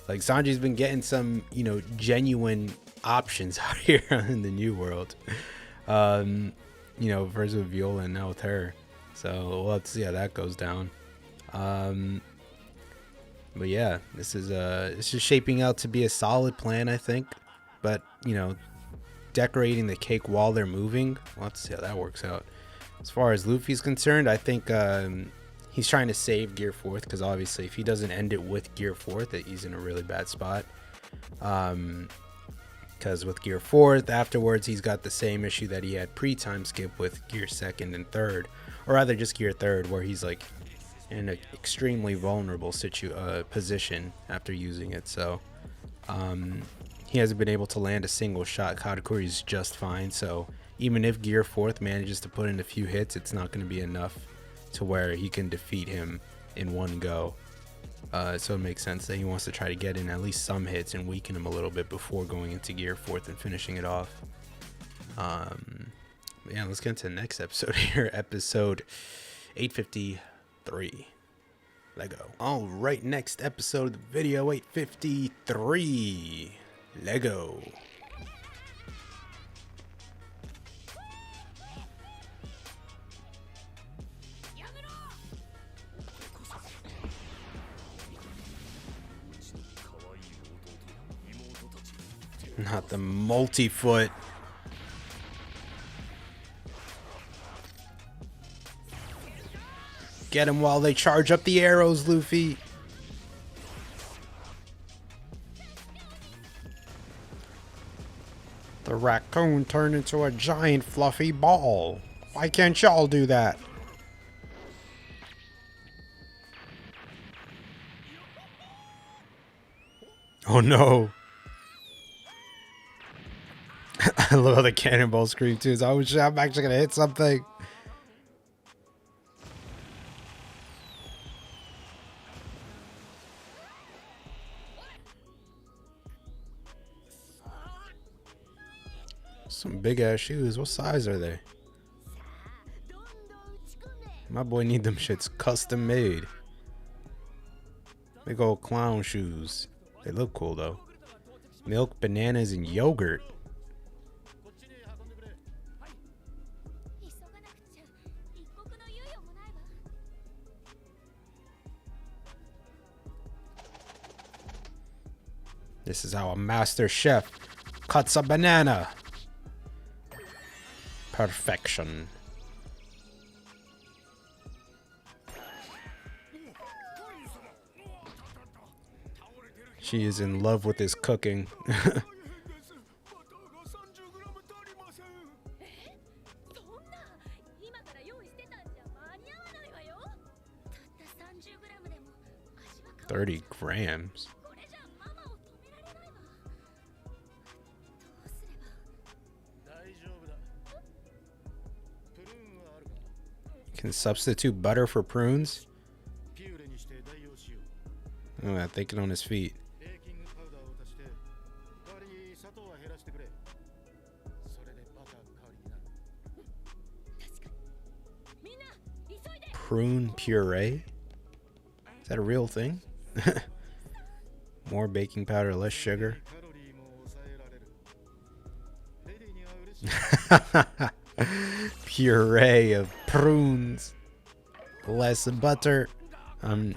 Like Sanji's been getting some, you know, genuine options out here in the new world. You know, first with Viola and now with her. So we'll have to see how that goes down. But yeah, this is shaping out to be a solid plan, I think. But, you know, decorating the cake while they're moving, we'll have to see how that works out. As far as Luffy's concerned, I think he's trying to save Gear 4th, because obviously if he doesn't end it with Gear 4th, he's in a really bad spot. Because with Gear 4th, afterwards he's got the same issue that he had pre-time skip with Gear 2nd and 3rd, or rather just Gear 3rd, where he's like in an extremely vulnerable position after using it. So he hasn't been able to land a single shot. Katakuri is just fine. So even if Gear 4th manages to put in a few hits, it's not going to be enough to where he can defeat him in one go. So it makes sense that he wants to try to get in at least some hits and weaken him a little bit before going into Gear 4th and finishing it off. Yeah, let's get into the next episode here. Episode 853. Lego. All right, next episode of the video, 853. Lego. Not the multi-foot. Get him while they charge up the arrows, Luffy. The raccoon turned into a giant fluffy ball. Why can't y'all do that? Oh no. I love how the cannonball scream too. So, oh shit, I'm actually gonna hit something. Some big ass shoes. What size are they? My boy need them shits custom made. Big old clown shoes. They look cool though. Milk, bananas, and yogurt. This is how a master chef cuts a banana. Perfection. She is in love with his cooking. $30 grams. Can substitute butter for prunes? Oh, I'm thinking on his feet. Prune puree? Is that a real thing? More baking powder, less sugar. Puree of prunes, less butter. I'm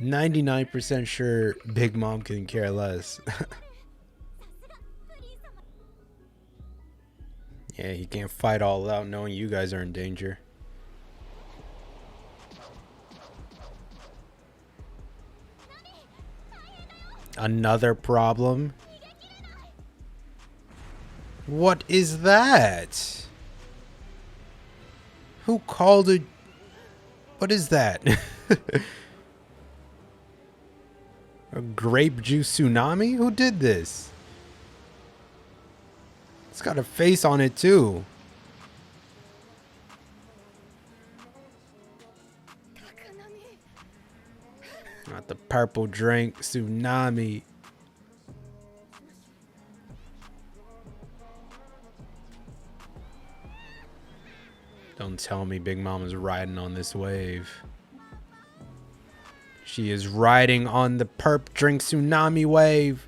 99% sure Big Mom can care less. Yeah, he can't fight all out knowing you guys are in danger. Another problem? What is that? Who called it? What is that? A grape juice tsunami? Who did this? It's got a face on it too. Not the purple drink tsunami. Don't tell me Big Mama's riding on this wave. She is riding on the perp drink tsunami wave.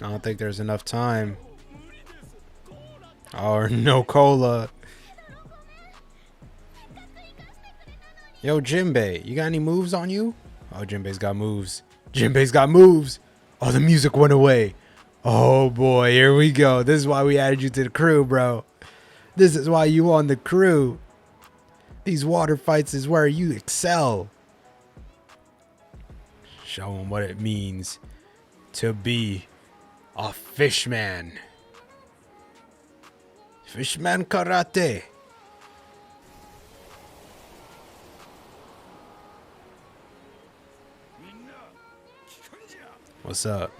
I don't think there's enough time. Or no cola. Yo, Jinbei, you got any moves on you? Oh, Jinbei's got moves. Jinbei's got moves. Oh, the music went away. Oh boy, here we go. This is why we added you to the crew, bro. This is why you on the crew. These water fights is where you excel. Show them what it means to be a fishman. Fishman karate. What's up?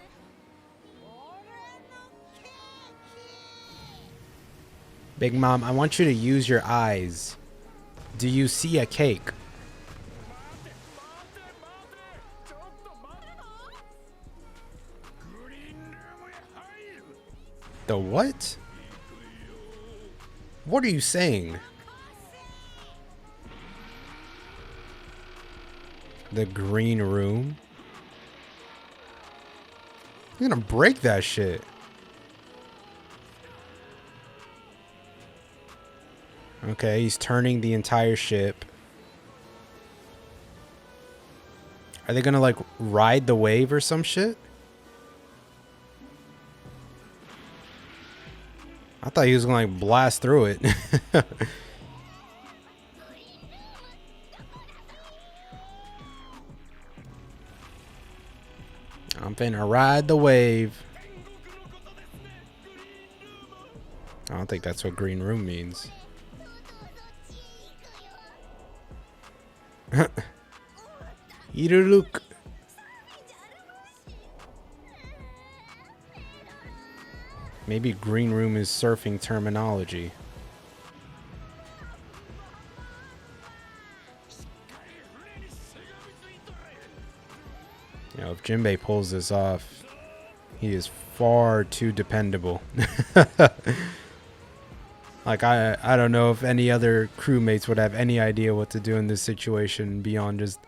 Big Mom, I want you to use your eyes. Do you see a cake? The what? What are you saying? The green room? You're gonna break that shit. Okay, he's turning the entire ship. Are they gonna like ride the wave or some shit? I thought he was gonna like blast through it. I'm finna ride the wave. I don't think that's what green room means. Iruluk. Maybe green room is surfing terminology. You know, if Jinbei pulls this off, he is far too dependable. Like, I don't know if any other crewmates would have any idea what to do in this situation beyond just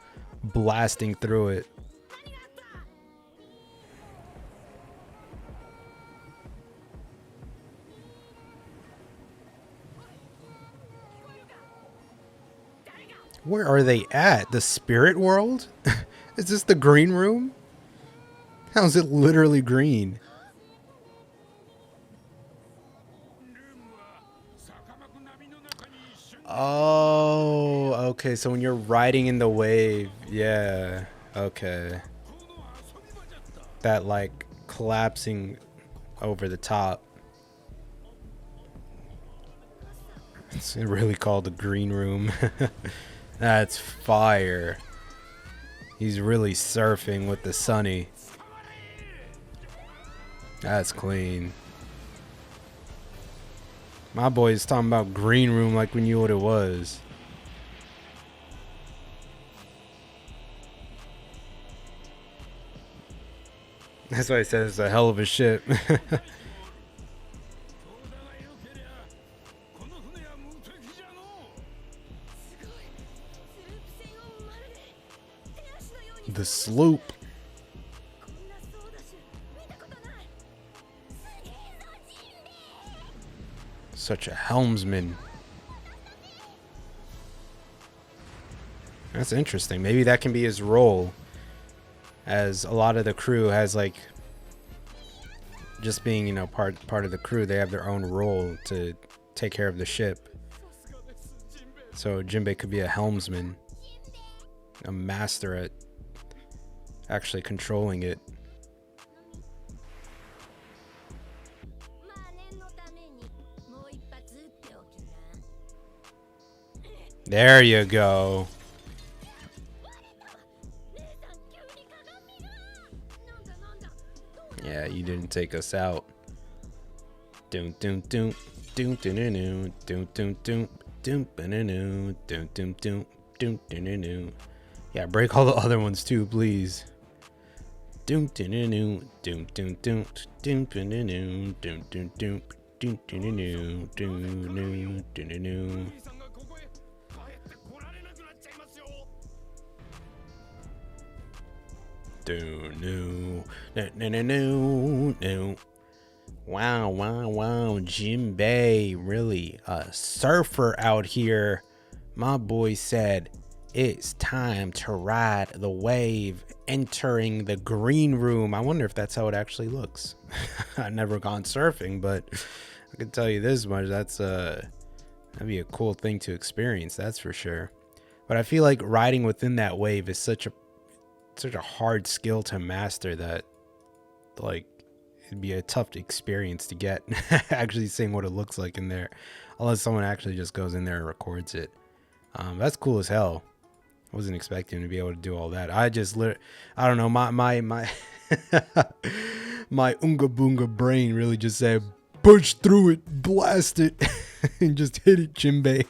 blasting through it. Where are they at? The spirit world? Is this the green room? How is it literally green? Oh, okay. So when you're riding in the wave, yeah. Okay. That like collapsing over the top. It's really called the green room. That's fire. He's really surfing with the sunny. That's clean. My boy's talking about green room like we knew what it was. That's why I said it's a hell of a ship. The sloop. Such a helmsman. That's interesting. Maybe that can be his role, as a lot of the crew has like just being, you know, part of the crew. They have their own role to take care of the ship. So Jinbei could be a helmsman, a master at actually controlling it. There you go. Yeah, you didn't take us out. Doom doom doom doom doom doom doom doom doom doom doom doom doom doom doom doom. Yeah, break all the other ones too, please. Doom doom doom doom doom doom doom doom doom doom doom doom doom doom doom doom doom. No. Wow, Jinbei, really a surfer out here. My boy said it's time to ride the wave, entering the green room. I wonder if that's how it actually looks. I've never gone surfing, but I can tell you this much, that'd be a cool thing to experience, that's for sure. But I feel like riding within that wave is such a hard skill to master that, like, it'd be a tough experience to get actually seeing what it looks like in there, unless someone actually just goes in there and records it. That's cool as hell. Wasn't expecting him to be able to do all that. I don't know, my my Unga Boonga brain really just said, push through it, blast it, and just hit it, Jinbei.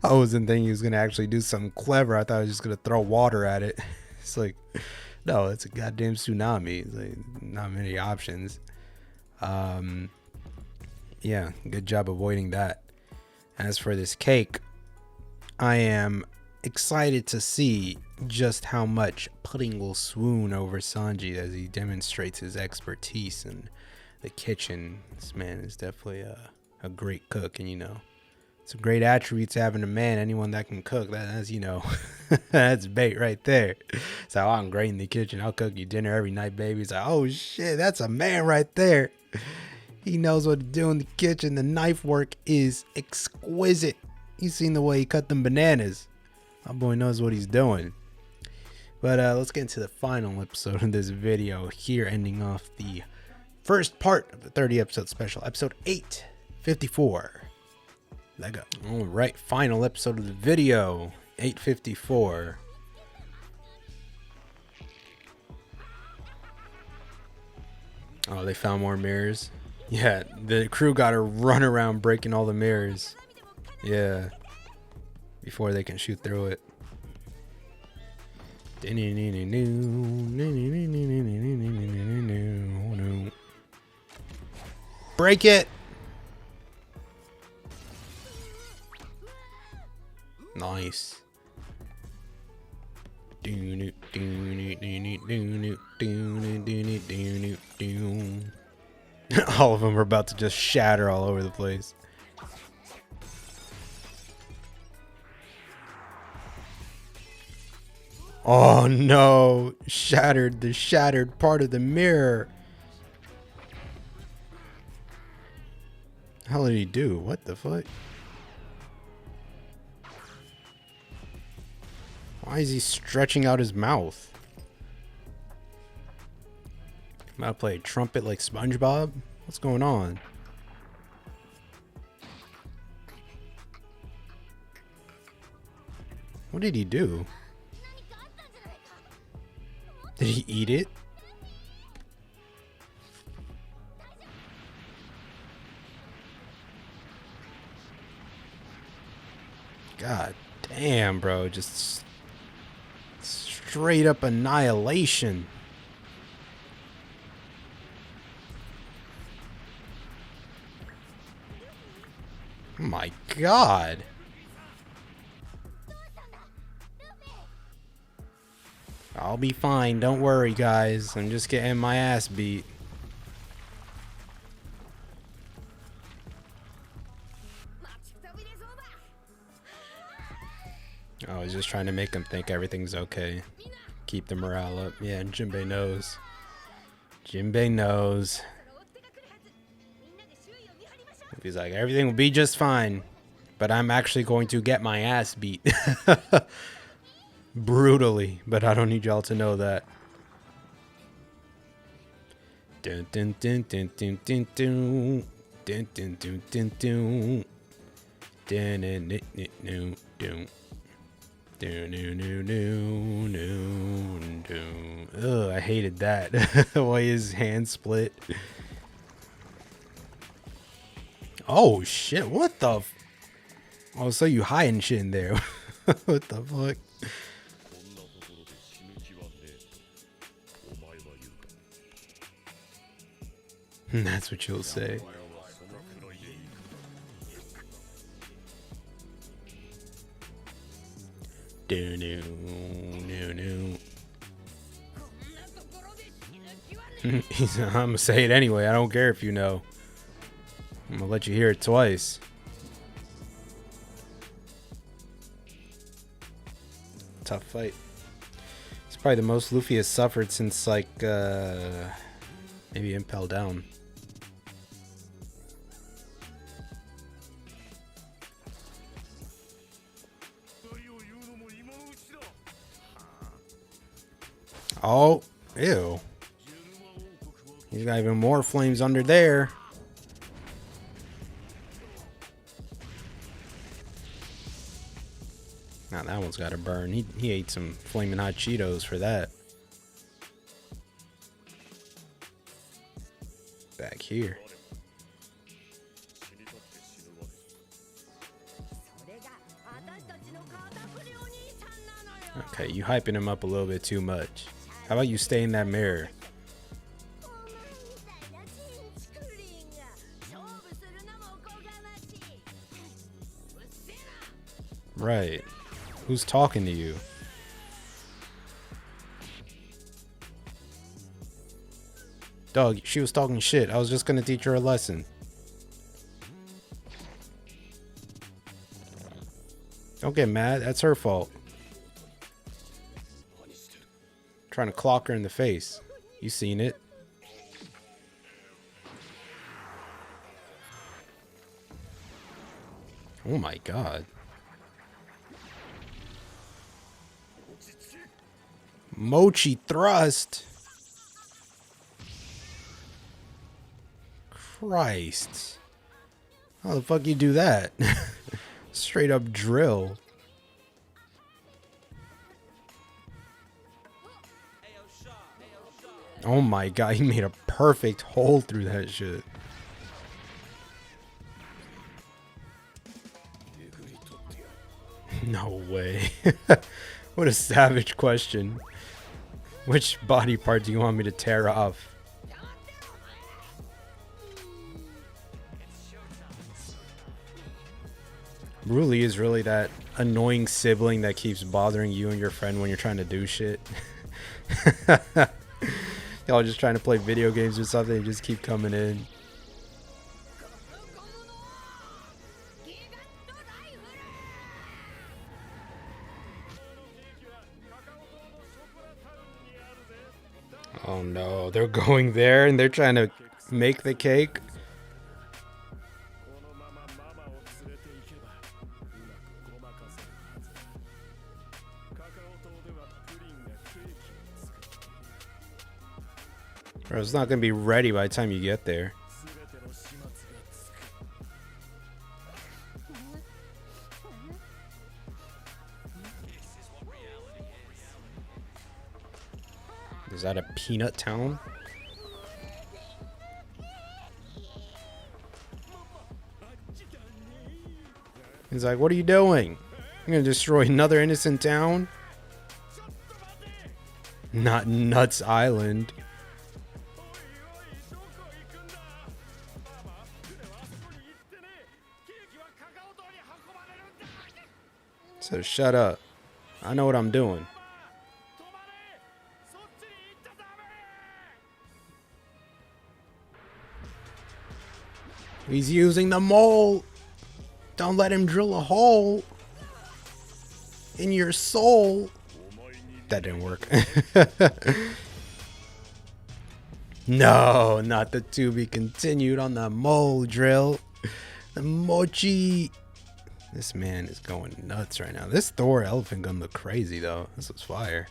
I wasn't thinking he was going to actually do something clever. I thought he was just going to throw water at it. It's like, no, it's a goddamn tsunami. It's like, not many options. Yeah, good job avoiding that. As for this cake, I am excited to see just how much Pudding will swoon over Sanji as he demonstrates his expertise in the kitchen. This man is definitely a great cook, and you know, it's a great attribute to having a man. Anyone that can cook, that's, you know, that's bait right there. So I'm great in the kitchen. I'll cook you dinner every night, baby. It's like, oh shit, that's a man right there. He knows what to do in the kitchen. The knife work is exquisite. You seen the way he cut them bananas. My boy knows what he's doing. But let's get into the final episode of this video here, ending off the first part of the 30 episode special, episode 854. Let go. All right, final episode of the video, 854. Oh, they found more mirrors. Yeah, the crew got to run around breaking all the mirrors. Yeah, before they can shoot through it. Break it. Nice. All of them are about to just shatter all over the place. Oh no, shattered the shattered part of the mirror. How did he do? What the fuck? Why is he stretching out his mouth? I'm about to play a trumpet like SpongeBob? What's going on? What did he do? Did he eat it? God damn, bro. Just straight up annihilation. Oh my God. I'll be fine. Don't worry, guys. I'm just getting my ass beat. Oh, I was just trying to make them think everything's okay. Keep the morale up. Yeah, and Jinbei knows. Jinbei knows. He's like, everything will be just fine. But I'm actually going to get my ass beat. Brutally, but I don't need y'all to know that. Dun dun dun dun dun dun dun dun dun dun dun dun dun dun dun dun dun. Ugh, I hated that. The way his hand split. Oh shit! What the? Oh, so you hiding shit in there? What the fuck? That's what you'll say. I'm gonna say it anyway. I don't care if you know. I'm gonna let you hear it twice. Tough fight. It's probably the most Luffy has suffered since like maybe Impel Down. Oh, ew. He's got even more flames under there. Now that one's got to burn. He ate some flaming hot Cheetos for that. Back here. Okay, you hyping him up a little bit too much. How about you stay in that mirror? Right. Who's talking to you? Dog, she was talking shit. I was just gonna teach her a lesson. Don't get mad. That's her fault. Trying to clock her in the face. You seen it. Oh my god. Mochi thrust. Christ. How the fuck you do that? Straight up drill. Oh my god, he made a perfect hole through that shit. No way. What a savage question. Which body part do you want me to tear off? Broly is really that annoying sibling that keeps bothering you and your friend when you're trying to do shit. Y'all just trying to play video games or something and just keep coming in. Oh no, they're going there and they're trying to make the cake. Bro, it's not gonna be ready by the time you get there. Is that a peanut town? He's like, what are you doing? You're gonna destroy another innocent town? Not Nuts Island. So shut up. I know what I'm doing. He's using the mole. Don't let him drill a hole in your soul. That didn't work. No, not the to be continued on the mole drill. The mochi. This man is going nuts right now. This Thor elephant gun look crazy though. This was fire.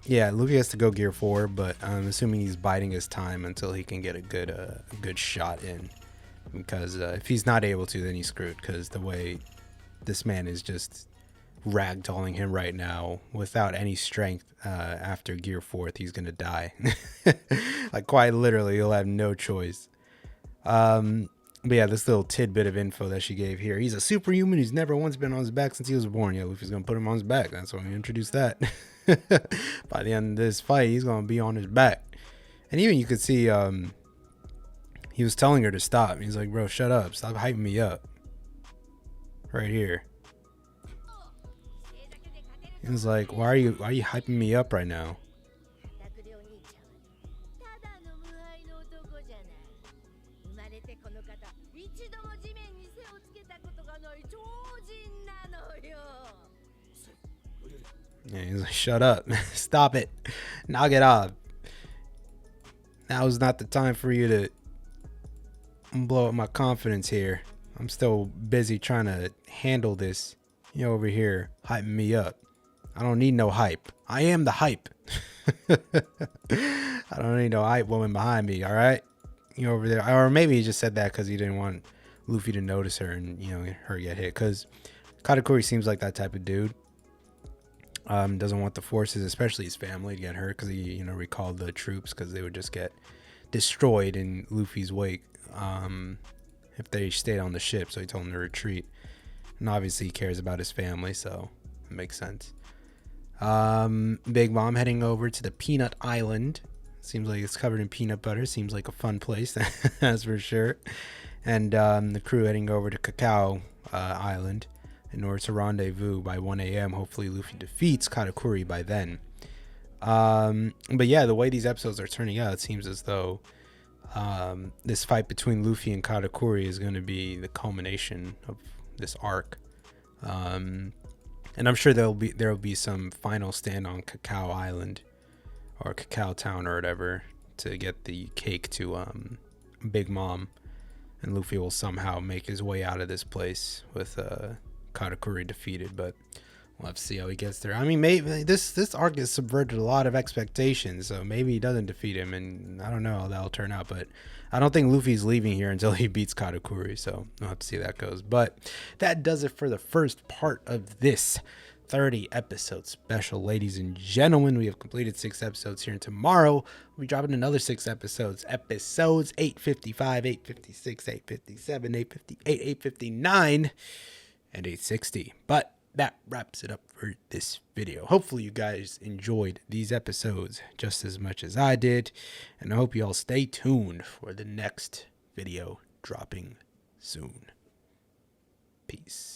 Yeah, Luffy has to go Gear 4, but I'm assuming he's biding his time until he can get a good shot in. Because if he's not able to, then he's screwed. Because the way this man is just ragdolling him right now without any strength after Gear 4th, he's gonna die. Like quite literally, he'll have no choice. But yeah, this little tidbit of info that she gave here. He's a superhuman who's never once been on his back since he was born. Yeah, Luffy's gonna put him on his back. That's why we introduced that. By the end of this fight, he's gonna be on his back. And even you could see he was telling her to stop. He's like, bro, shut up. Stop hyping me up. Right here. He was like, why are you hyping me up right now? Yeah, he's like, shut up. Stop it. Knock it off. Now is not the time for you to blow up my confidence here. I'm still busy trying to handle this. You over here hyping me up. I don't need no hype. I am the hype. I don't need no hype woman behind me, all right? You over there. Or maybe he just said that because he didn't want Luffy to notice her and, you know, her get hit. Because Katakuri seems like that type of dude. Doesn't want the forces, especially his family, to get hurt because he, recalled the troops because they would just get destroyed in Luffy's wake if they stayed on the ship. So he told them to retreat. And obviously he cares about his family, so it makes sense. Big Mom heading over to the Peanut Island. Seems like it's covered in peanut butter. Seems like a fun place, that's for sure. And the crew heading over to Cacao Island in order to rendezvous by 1 a.m. Hopefully Luffy defeats Katakuri by then. But yeah, the way these episodes are turning out, it seems as though this fight between Luffy and Katakuri is going to be the culmination of this arc. And I'm sure there'll be some final stand on Cacao Island or Cacao Town or whatever to get the cake to Big Mom, and Luffy will somehow make his way out of this place with Katakuri defeated, but we'll have to see how he gets there. I mean, maybe this arc has subverted a lot of expectations, so maybe he doesn't defeat him, and I don't know how that'll turn out, but I don't think Luffy's leaving here until he beats Katakuri, so we'll have to see how that goes. But that does it for the first part of this 30 episode special, ladies and gentlemen. We have completed 6 episodes here, and tomorrow we'll be dropping another 6 episodes 855, 856, 857, 858, 859, and 860. But that wraps it up for this video. Hopefully you guys enjoyed these episodes just as much as I did, and I hope you all stay tuned for the next video dropping soon. Peace.